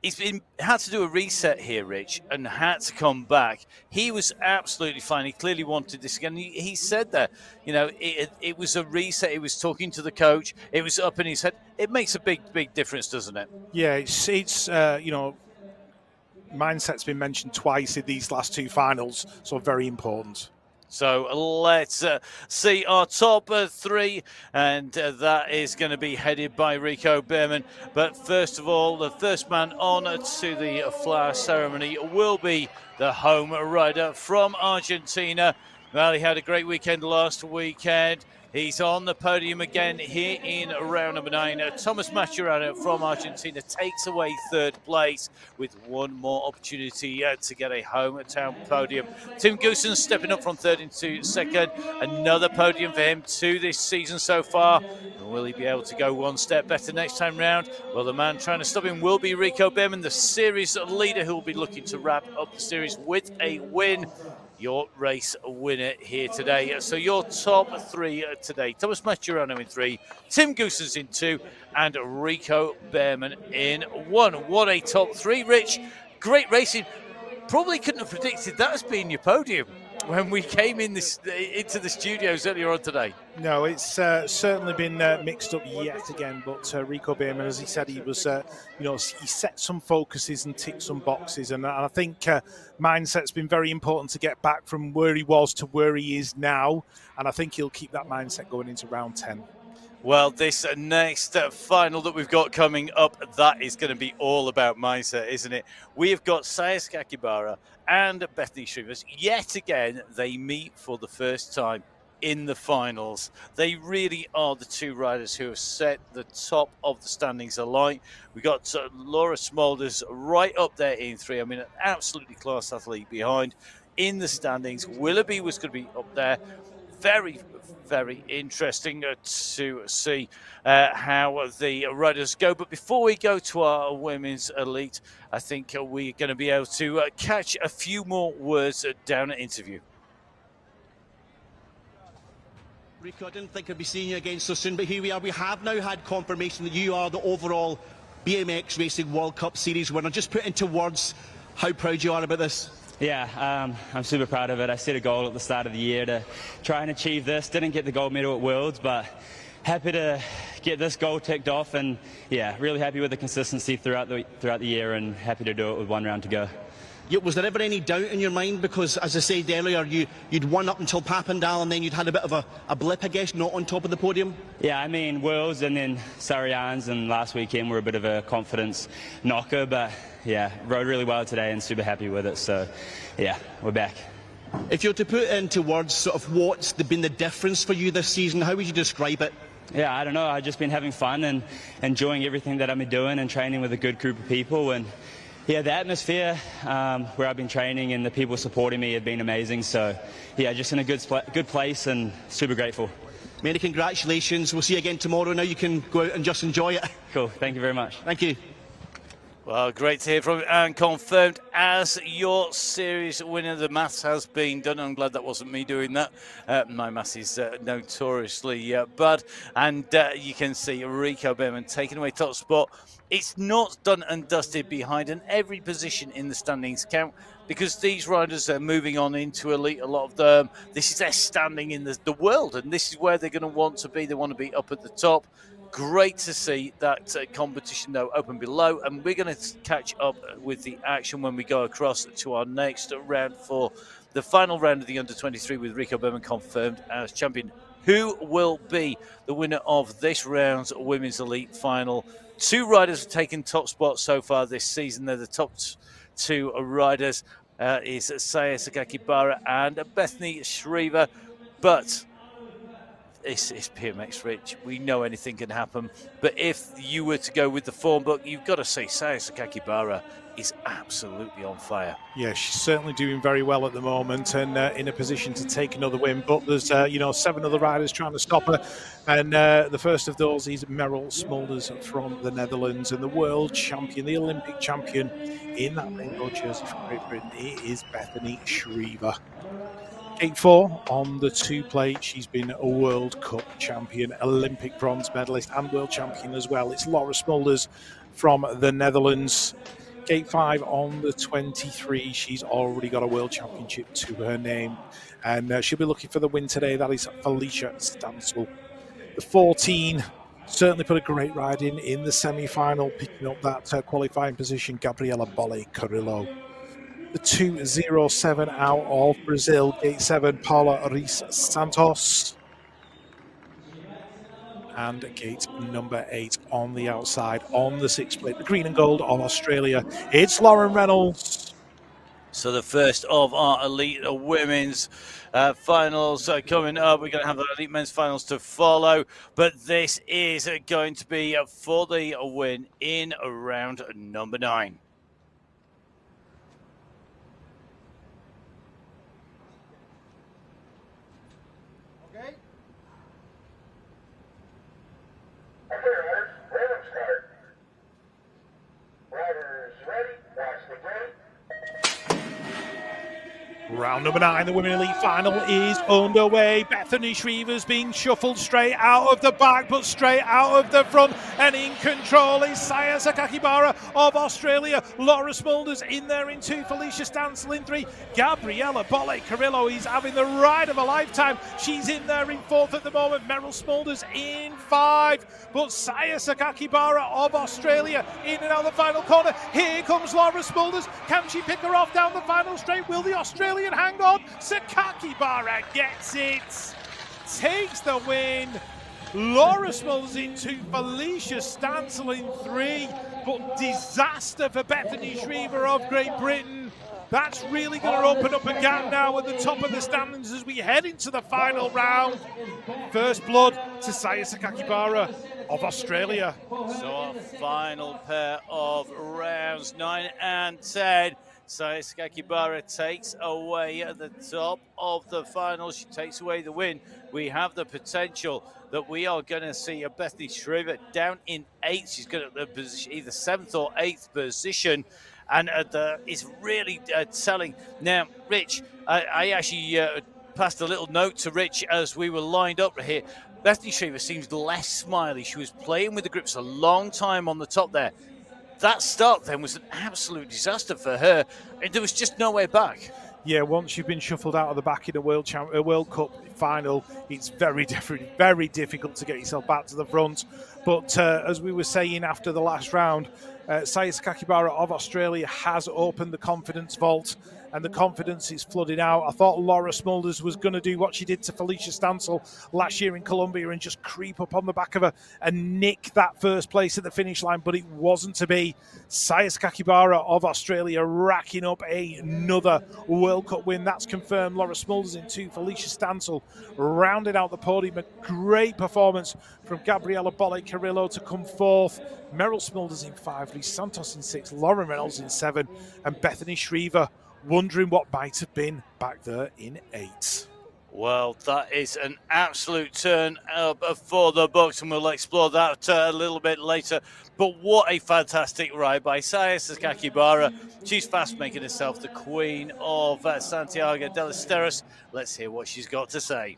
He's had to do a reset here, Rich, and had to come back. He was absolutely fine. He clearly wanted this again. He said that, you know, it was a reset. He was talking to the coach. It was up in his head. It makes a big difference, doesn't it? Yeah, it's you know, mindset's been mentioned twice in these last 2 finals, so very important. So let's see our top 3, and that is going to be headed by Rico Bierman. But first of all, the first man on to the flower ceremony will be the home rider from Argentina. Well, he had a great weekend last weekend. He's on the podium again here in round number 9. Thomas Maturano from Argentina takes away 3rd place with one more opportunity to get a hometown podium. Tim Goosen stepping up from 3rd into 2nd. Another podium for him to this season so far. And will he be able to go one step better next time round? Well, the man trying to stop him will be Rico Bierman, the series leader, who will be looking to wrap up the series with a win. Your race winner here today. So your top 3 today: Thomas Maturano in 3, Tim Goosen's in 2, and Rico Bierman in 1. What a top 3, Rich. Great racing. Probably couldn't have predicted that as being your podium when we came into the studios earlier on today. No, it's certainly been mixed up yet again, but Rico Bierman, as he said, he was, you know, he set some focuses and ticked some boxes, and I think mindset's been very important to get back from where he was to where he is now, and I think he'll keep that mindset going into round 10. Well, this next final that we've got coming up, that is going to be all about mindset, isn't it? We have got Sayas Kakibara and Bethany Shrivers. Yet again, they meet for the first time. in the finals. They really are the two riders who have set the top of the standings alight. We got Laura Smulders right up there in 3. I mean, an absolutely class athlete behind in the standings. Willoughby was going to be up there. Very, very interesting to see how the riders go. But before we go to our women's elite, I think we're going to be able to catch a few more words down at interview. Rico, I didn't think I'd be seeing you again so soon, but here we are. We have now had confirmation that you are the overall BMX Racing World Cup Series winner. Just put into words how proud you are about this. Yeah, I'm super proud of it. I set a goal at the start of the year to try and achieve this. Didn't get the gold medal at Worlds, but happy to get this goal ticked off. And yeah, really happy with the consistency throughout the year, and happy to do it with 1 round to go. Was there ever any doubt in your mind? Because, as I said earlier, you'd won up until Papendal, and then you'd had a bit of a blip, I guess, not on top of the podium. Yeah, I mean, Worlds and then Surrey-Arns and last weekend were a bit of a confidence knocker, but yeah, rode really well today and super happy with it. So yeah, we're back. If you were to put into words sort of what's been the difference for you this season, how would you describe it? Yeah, I don't know. I've just been having fun and enjoying everything that I've been doing and training with a good group of people. And yeah, the atmosphere where I've been training and the people supporting me have been amazing. So yeah, just in a good place and super grateful. Many congratulations. We'll see you again tomorrow. Now you can go out and just enjoy it. Cool. Thank you very much. Thank you. Well, great to hear from you, and confirmed as your series winner. The maths has been done. I'm glad that wasn't me doing that. My maths is notoriously bad. And you can see Rico Behrman taking away top spot. It's not done and dusted behind, and every position in the standings count, because these riders are moving on into elite. A lot of them, this is their standing in the world, and this is where they're going to want to be. They want to be up at the top. Great to see that competition, though, open below, and we're going to catch up with the action when we go across to our next round for the final round of the under-23 with Rico Behrman confirmed as champion. Who will be the winner of this round's women's elite final? 2 riders have taken top spots so far this season. They're the top 2 riders, is Saya Sakakibara and Bethany Shriver, but it's BMX, Rich. We know anything can happen. But if you were to go with the form book, you've got to say Saya Sakakibara is absolutely on fire. Yeah, she's certainly doing very well at the moment, and in a position to take another win. But there's 7 other riders trying to stop her, and the first of those is Meryl Smulders from the Netherlands, and the world champion, the Olympic champion in that rainbow jersey from Great Britain. It is Bethany Shriver. Gate 4 on the 2 plate. She's been a World Cup champion, Olympic bronze medalist, and world champion as well. It's Laura Smulders from the Netherlands. Gate 5 on the 23. She's already got a world championship to her name, and she'll be looking for the win today. That is Felicia Stansel. The 14 certainly put a great ride in the semi-final, picking up that qualifying position, Gabriela Bolle Carrillo. The 207 out of Brazil, Gate 7, Paula Reis Santos. And gate number 8 on the outside, on the 6 plate, the green and gold of Australia. It's Lauren Reynolds. So the first of our elite women's finals coming up. We're going to have the elite men's finals to follow, but this is going to be for the win in round number 9. Riders, let them start. Riders ready, watch the gate. Round number 9, the Women Elite Final is underway. Bethany Shriver's being shuffled straight out of the back, but straight out of the front. And in control is Saya Sakakibara of Australia. Laura Smulders in there in 2. Felicia Stansel in 3. Gabriela Bolle Carrillo is having the ride of a lifetime. She's in there in 4th at the moment. Meryl Smulders in 5. But Saya Sakakibara of Australia in and out of the final corner. Here comes Laura Smulders. Can she pick her off down the final straight? Will the Australian hang on? Sakakibara gets it. Takes the win. Laura Smulders in 2, Felicia Stansel in 3. But disaster for Bethany Shriver of Great Britain. That's really going to open up a gap now at the top of the standings as we head into the final round. First blood to Saya Sakakibara of Australia. So our final pair of rounds 9 and 10. Saya Sakakibara takes away at the top of the final. She takes away the win. We have the potential that we are going to see a Bethany Shriver down in 8th. She's going to either 7th or 8th position. And it's really telling. Now, Rich, I actually passed a little note to Rich as we were lined up here. Bethany Shriver seems less smiley. She was playing with the grips a long time on the top there. That start then was an absolute disaster for her, and there was just no way back. Yeah, once you've been shuffled out of the back in a World Cup final, it's very difficult to get yourself back to the front. But as we were saying after the last round, Saya Sakakibara of Australia has opened the confidence vault, and the confidence is flooding out. I thought Laura Smulders was going to do what she did to Felicia Stansel last year in Colombia and just creep up on the back of her and nick that first place at the finish line, but it wasn't to be. Saya Sakakibara of Australia racking up another World Cup win. That's confirmed. Laura Smulders in 2, Felicia Stansel rounded out the podium. A great performance from Gabriela Bolle-Carrillo to come 4th. Meryl Smulders in 5, Lee Santos in 6, Lauren Reynolds in 7, and Bethany Shriver wondering what might have been back there in 8. Well, that is an absolute turn up for the books, and we'll explore that a little bit later. But what a fantastic ride by Saya Sakakibara. She's fast making herself the queen of Santiago del Estero. Let's hear what she's got to say.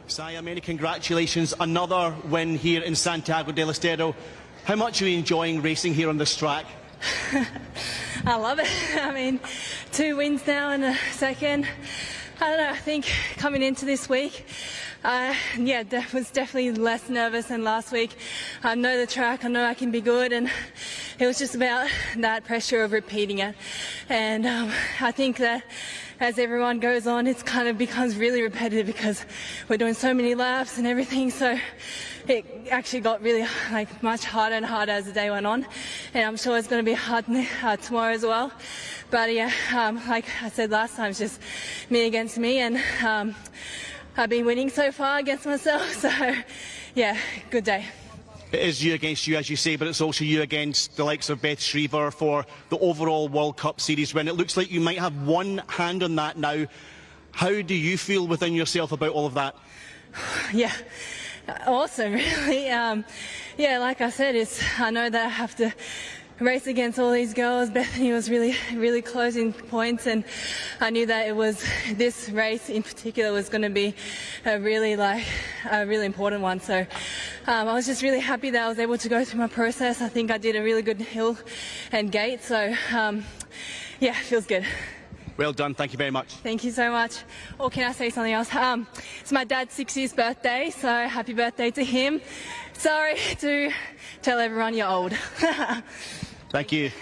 Saya, many congratulations. Another win here in Santiago del Estero. How much are you enjoying racing here on this track? I love it. I mean, 2 wins now in a second. I don't know, I think coming into this week, was definitely less nervous than last week. I know the track, I know I can be good, and it was just about that pressure of repeating it. And I think that as everyone goes on, it kind of becomes really repetitive because we're doing so many laps and everything. So it actually got really much harder and harder as the day went on. And I'm sure it's going to be hard tomorrow as well. But yeah, like I said last time, it's just me against me. And I've been winning so far against myself. So yeah, good day. It is you against you, as you say, but it's also you against the likes of Beth Shriver for the overall World Cup Series win. It looks like you might have one hand on that now. How do you feel within yourself about all of that? Yeah, awesome, really. Yeah, like I said, I know that I have to race against all these girls. Bethany was really close in points, and I knew that this race in particular was going to be a really important one. So I was just really happy that I was able to go through my process. I think I did a really good hill and gate. So yeah, feels good. Well done. Thank you very much. Thank you so much. Or can I say something else? It's my dad's 60th birthday, so happy birthday to him. Sorry to tell everyone you're old. Thank you.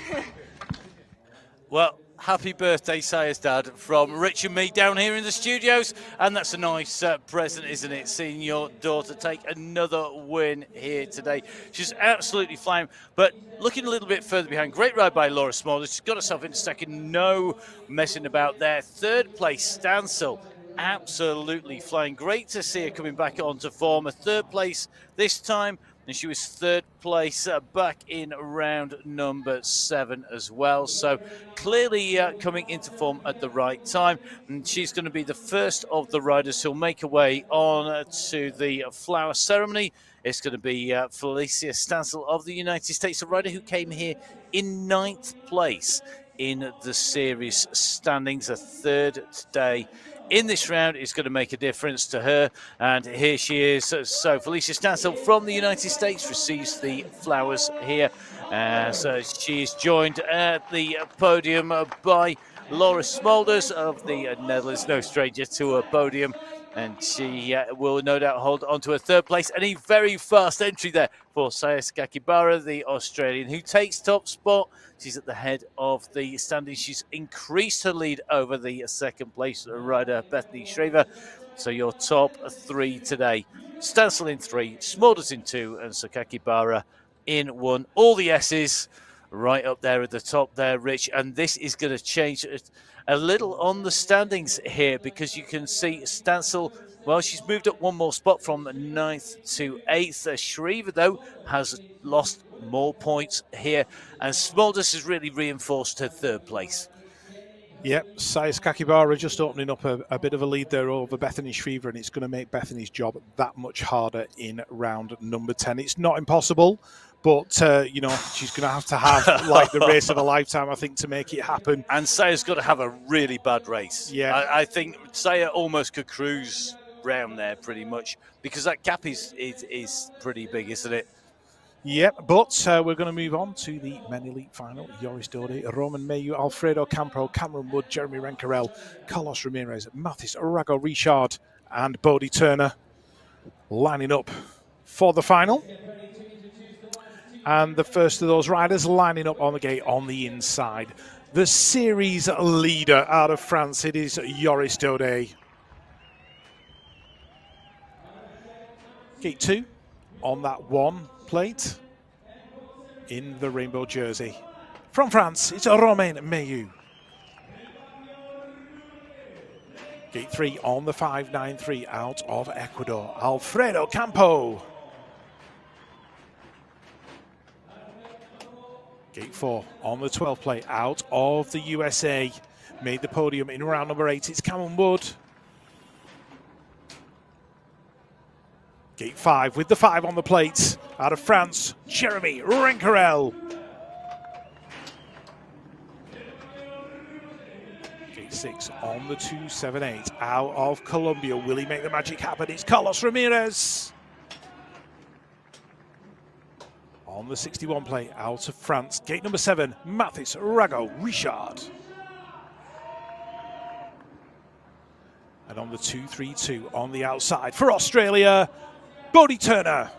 Well, happy birthday, Saya's dad, from Rich and me down here in the studios. And that's a nice present, isn't it? Seeing your daughter take another win here today. She's absolutely flying. But looking a little bit further behind, great ride by Laura Smulders. She's got herself into second, no messing about there. 3rd place, Stansel. Absolutely flying. Great to see her coming back onto form. A 3rd place this time, and she was 3rd place back in round number 7 as well. So clearly coming into form at the right time. And she's going to be the first of the riders who'll make her way on to the flower ceremony. It's going to be Felicia Stansel of the United States, a rider who came here in 9th place in the series standings, a 3rd today. In this round is going to make a difference to her, and here she is. So Felicia Stansel from the United States receives the flowers here. So she is joined at the podium by Laura Smulders of the Netherlands, no stranger to a podium, and she will no doubt hold on to a 3rd place. And a very fast entry there for Saya Sakakibara, the Australian, who takes top spot. She's at the head of the standings. She's increased her lead over the 2nd place rider, Bethany Shriver. So your top 3 today. Stancil in 3, Smulders in 2, and Sakakibara in 1. All the S's right up there at the top there, Rich. And this is going to change a little on the standings here, because you can see Stancil, well, she's moved up 1 more spot from 9th to 8th. Shriver, though, has lost more points here. And Smulders has really reinforced her 3rd place. Yep, Sayas Kakibara just opening up a bit of a lead there over Bethany Shriver, and it's going to make Bethany's job that much harder in round number 10. It's not impossible, but, she's going to have like the race of a lifetime, I think, to make it happen. And Saya's got to have a really bad race. Yeah. I think Saya almost could cruise round there pretty much, because that gap is pretty big, isn't it? Yep, but we're going to move on to the men elite final. Joris Dode, Roman Mayu, Alfredo Campo, Cameron Wood, Jeremy Rencarel, Carlos Ramirez, Mathis Rago Richard, and Bodie Turner lining up for the final. And the first of those riders lining up on the gate on the inside. The series leader out of France, it is Joris Dode. Gate 2 on that 1 plate in the rainbow jersey. From France, it's Romain Mayu. Gate 3 on the 593 out of Ecuador, Alfredo Campo. Gate 4 on the 12 plate out of the USA. Made the podium in round number 8, it's Cameron Wood. Gate 5 with the 5 on the plate out of France, Jeremy Rencarel. Gate 6 on the 278 out of Colombia. Will he make the magic happen? It's Carlos Ramirez. On the 61 plate out of France, gate number 7, Mathis Rago Richard. And on the 232 on the outside for Australia, Bodie Turner.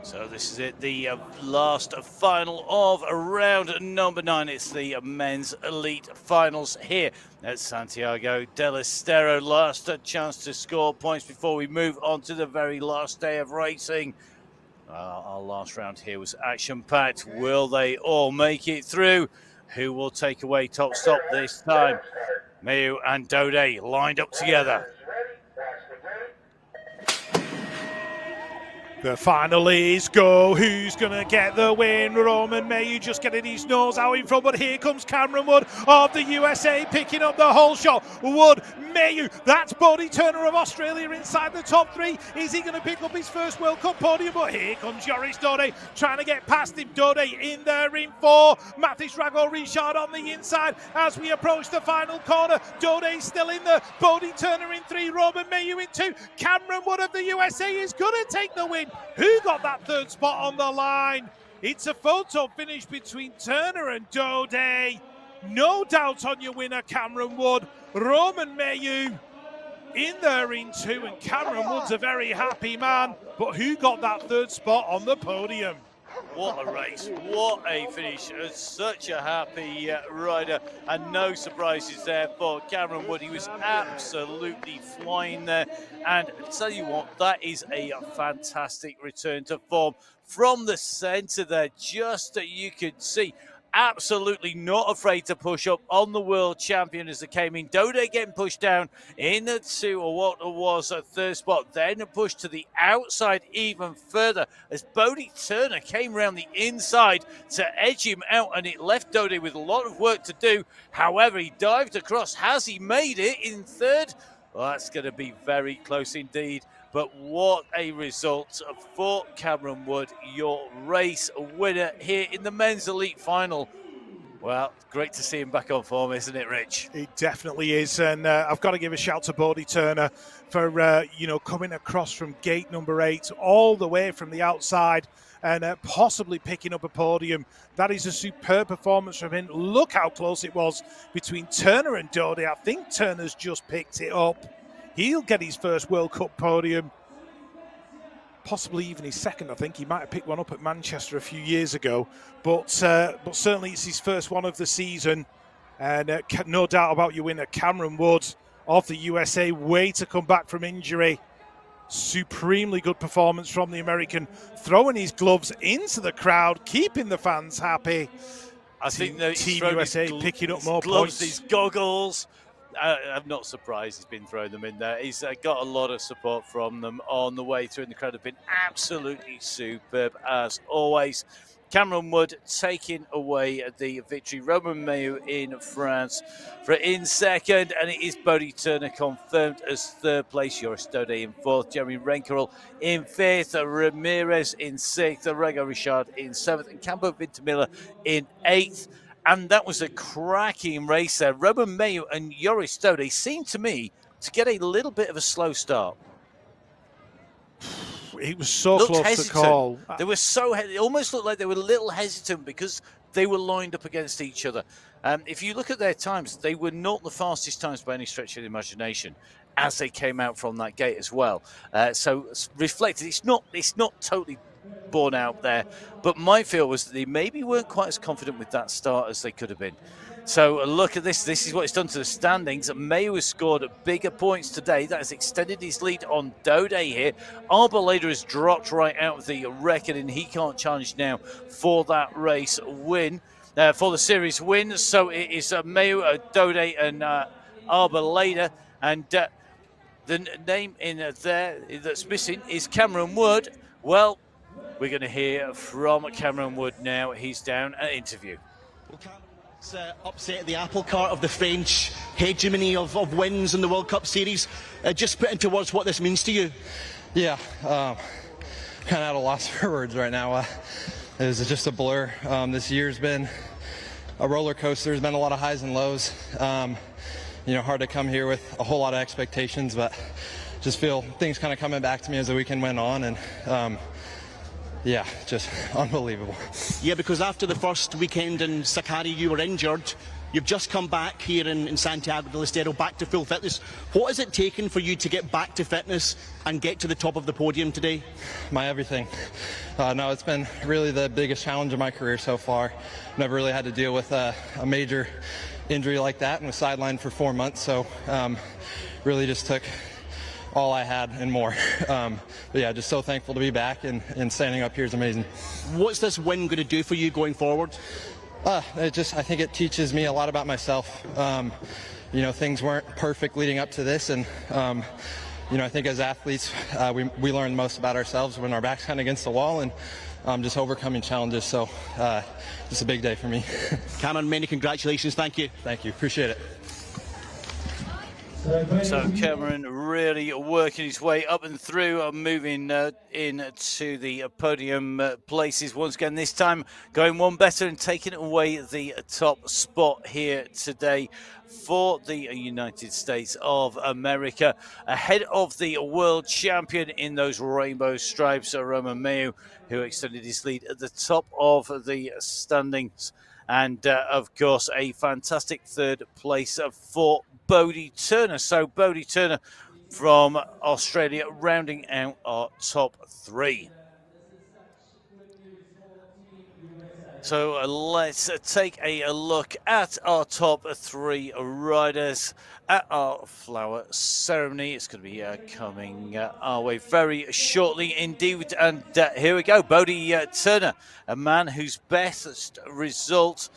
So this is it, the last final of round number 9. It's the men's elite finals here at Santiago del Estero. Last chance to score points before we move on to the very last day of racing. Our last round here was action-packed. Will they all make it through? Who will take away top stop this time? Mayu and Dode lined up together. The final is go. Who's going to get the win? Roman Mayu just getting his nose out in front, but here comes Cameron Wood of the USA picking up the whole shot. Wood, Mayu, that's Bodie Turner of Australia inside the top 3. Is he going to pick up his first World Cup podium? But here comes Joris Dode trying to get past him. Dode in there in 4. Mathis Rago Richard on the inside as we approach the final corner. Dode still in there. Bodie Turner in 3. Roman Mayu in 2. Cameron Wood of the USA is going to take the win. Who got that 3rd spot on the line? It's a photo finish between Turner and Dode. No doubt on your winner, Cameron Wood. Roman Mayu in there in 2, and Cameron Wood's a very happy man. But who got that 3rd spot on the podium? What a race, what a finish. Such a happy rider, and no surprises there for Cameron Wood. He was absolutely flying there, and I tell you what, that is a fantastic return to form from the centre there. Just that you could see, absolutely not afraid to push up on the world champion as they came in. Dode getting pushed down into what was a 3rd spot, then pushed to the outside even further as Bodie Turner came around the inside to edge him out, and it left Dode with a lot of work to do. However, he dived across. Has he made it in 3rd? Well, that's going to be very close indeed. But what a result for Cameron Wood, your race winner here in the men's elite final. Well, great to see him back on form, isn't it, Rich? It definitely is, and I've got to give a shout to Bodie Turner for coming across from gate number 8 all the way from the outside and possibly picking up a podium. That is a superb performance from him. Look how close it was between Turner and Dode. I think Turner's just picked it up. He'll get his first World Cup podium. possibly even his second. I think he might have picked one up at Manchester a few years ago, but certainly it's his first one of the season, and no doubt about your winner, Cameron Wood of the USA, way to come back from injury. Supremely good performance from the American, throwing his gloves into the crowd, keeping the fans happy. I think Team USA picking up more gloves, points. his goggles. I'm not surprised he's been throwing them in there. He's got a lot of support from them on the way through, and the crowd have been absolutely superb as always. Cameron Wood taking away the victory. Romain Mailloux in France for in second, and it is Bodie Turner confirmed as third place. Joris Dode in fourth, Jeremy Renkerel in fifth, Ramirez in sixth, Rego Richard in seventh, and Campo Vintimilla in eighth. And that was a cracking race there. Romain Mailloux and Joris Dode seemed to me to get a little bit of a slow start. It was so close to call. They were so it almost looked like they were a little hesitant because they were lined up against each other. If you look at their times, they were not the fastest times by any stretch of the imagination as they came out from that gate as well. So reflected, it's not totally borne out there, but my feel was that they maybe weren't quite as confident with that start as they could have been. So look at this. This is what it's done to the standings. Mailloux has scored bigger points today. That has extended his lead on Dode here. Arboleda has dropped right out of the record, and he can't challenge now for that race win, for the series win. So it is Mailloux, Dode, and Arboleda. And the name in there that's missing is Cameron Wood. Well, we're going to hear from Cameron Wood now. He's down at interview. Upset the apple cart of the French hegemony of wins in the World Cup Series. Just put into words what this means to you. Yeah, kind of at a loss for words right now. It was just a blur. This year's been a roller coaster. There's been a lot of highs and lows. Hard to come here with a whole lot of expectations, but just feel things kind of coming back to me as the weekend went on, and yeah, just unbelievable. Yeah, because after the first weekend in Sakari, you were injured. You've just come back here in Santiago del Estero, back to full fitness. What has it taken for you to get back to fitness and get to the top of the podium today? My everything. No, it's been really the biggest challenge of my career so far. Never really had to deal with a major injury like that and was sidelined for 4 months, so really just took all I had and more. But yeah, just so thankful to be back, and standing up here is amazing. What's this win going to do for you going forward? I think it teaches me a lot about myself. Things weren't perfect leading up to this, and I think as athletes, we learn most about ourselves when our back's kind of against the wall, and just overcoming challenges. So just a big day for me. Cameron, many congratulations. Thank you. Thank you. Appreciate it. So Cameron really working his way up and through, moving into the podium places once again, this time going one better and taking away the top spot here today for the United States of America, ahead of the world champion in those rainbow stripes, Romain Mailloux, who extended his lead at the top of the standings. And, of course, a fantastic third place for Bodie Turner. So Bodie Turner from Australia rounding out our top three. So let's take a look at our top three riders at our flower ceremony. It's going to be coming our way very shortly indeed. And here we go, Bodie Turner, a man whose best result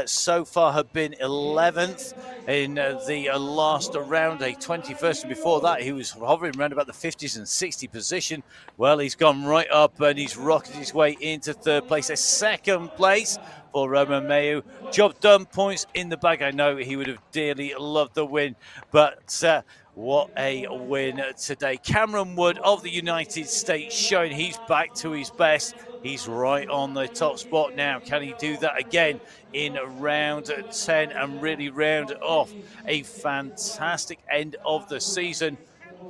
so far have been 11th in the last round, a 21st, and before that he was hovering around about the 50s and 60 position. Well, he's gone right up and he's rocketed his way into third place, a second place for Romain Mailloux. Job done, points in the bag. I know he would have dearly loved the win, but what a win today. Cameron Wood of the United States showing he's back to his best. He's right on the top spot now. Can he do that again in round 10 and really round off a fantastic end of the season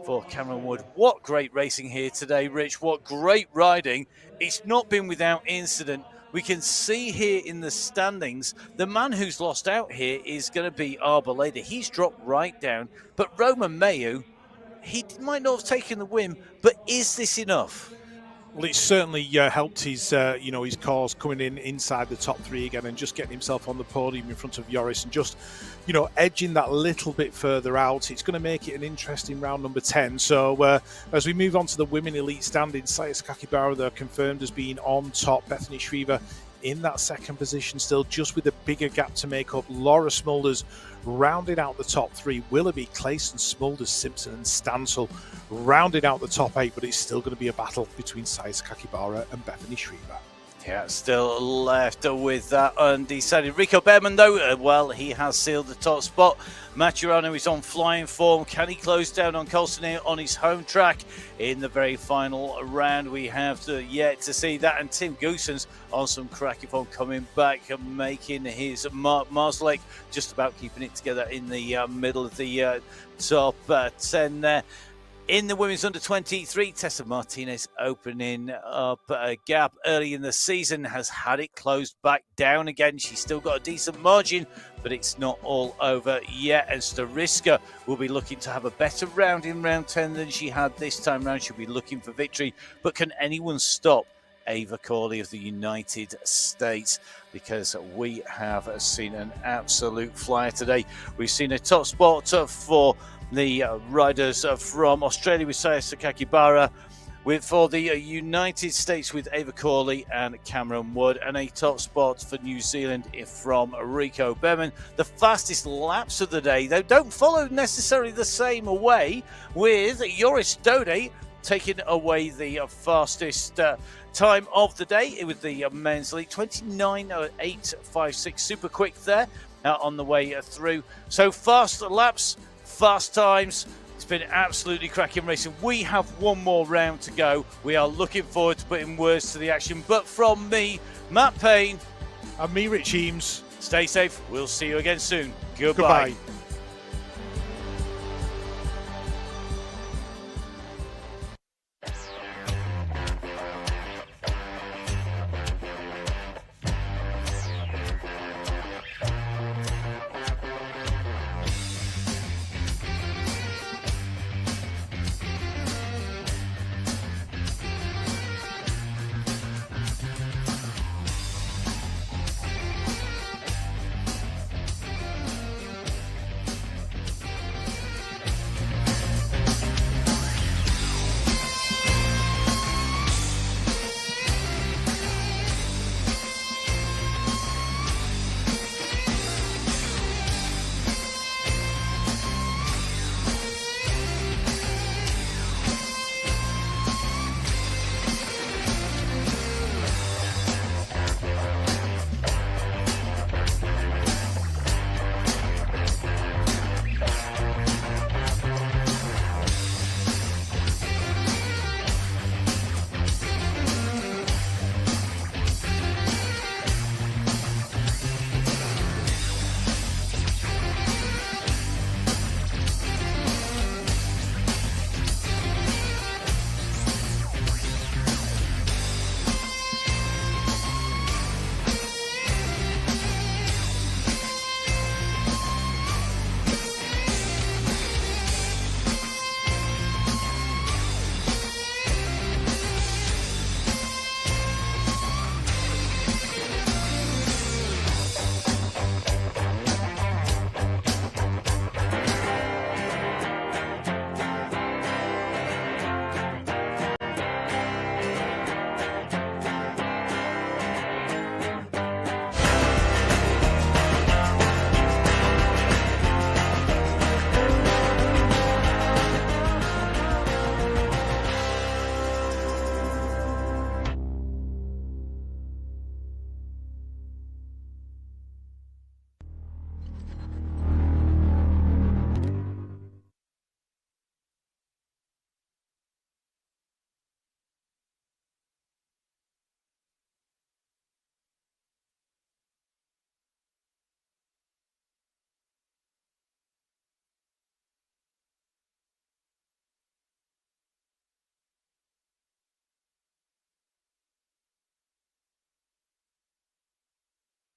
for Cameron Wood? What great racing here today, Rich. What great riding. It's not been without incident. We can see here in the standings, the man who's lost out here is going to be Arboleda. He's dropped right down. But Romain Mailloux, he might not have taken the win, but is this enough? Well, it's certainly helped his, his cause coming in inside the top 3 again and just getting himself on the podium in front of Joris and just, edging that little bit further out. It's going to make it an interesting round number 10. So as we move on to the women elite standings, Saya Sakakibara, they're confirmed as being on top. Bethany Shriver in that second position still, just with a bigger gap to make up. Laura Smulders rounding out the top 3. Willoughby, Clayson, Smulders, Simpson and Stansel rounding out the top 8, but it's still going to be a battle between Saya Sakakibara and Bethany Shriver. Yeah, still left with that undecided. Rico Behrman, though, well, he has sealed the top spot. Maturano is on flying form. Can he close down on Colson on his home track in the very final round? We have yet to see that. And Tim Goosens on some cracking form, coming back and making his mark. Marslake just about keeping it together in the middle of the top 10 there. In the women's under-23, Tessa Martinez opening up a gap early in the season, has had it closed back down again. She's still got a decent margin, but it's not all over yet. And Stariska will be looking to have a better round in round 10 than she had this time round. She'll be looking for victory. But can anyone stop Ava Corley of the United States? Because we have seen an absolute flyer today. We've seen a top spot for the riders from Australia with Saya Sakakibara, for the United States with Ava Corley and Cameron Wood, and a top spot for New Zealand from Rico Behrman. The fastest laps of the day, though, don't follow necessarily the same way, with Joris Dode taking away the fastest time of the day with the men's league, 29.856, super quick there on the way through. So fast laps, fast times. It's been absolutely cracking racing. We have one more round to go. We are looking forward to putting words to the action. But from me, Matt Payne, and me, Rich Eames, stay safe. We'll see you again soon. Goodbye.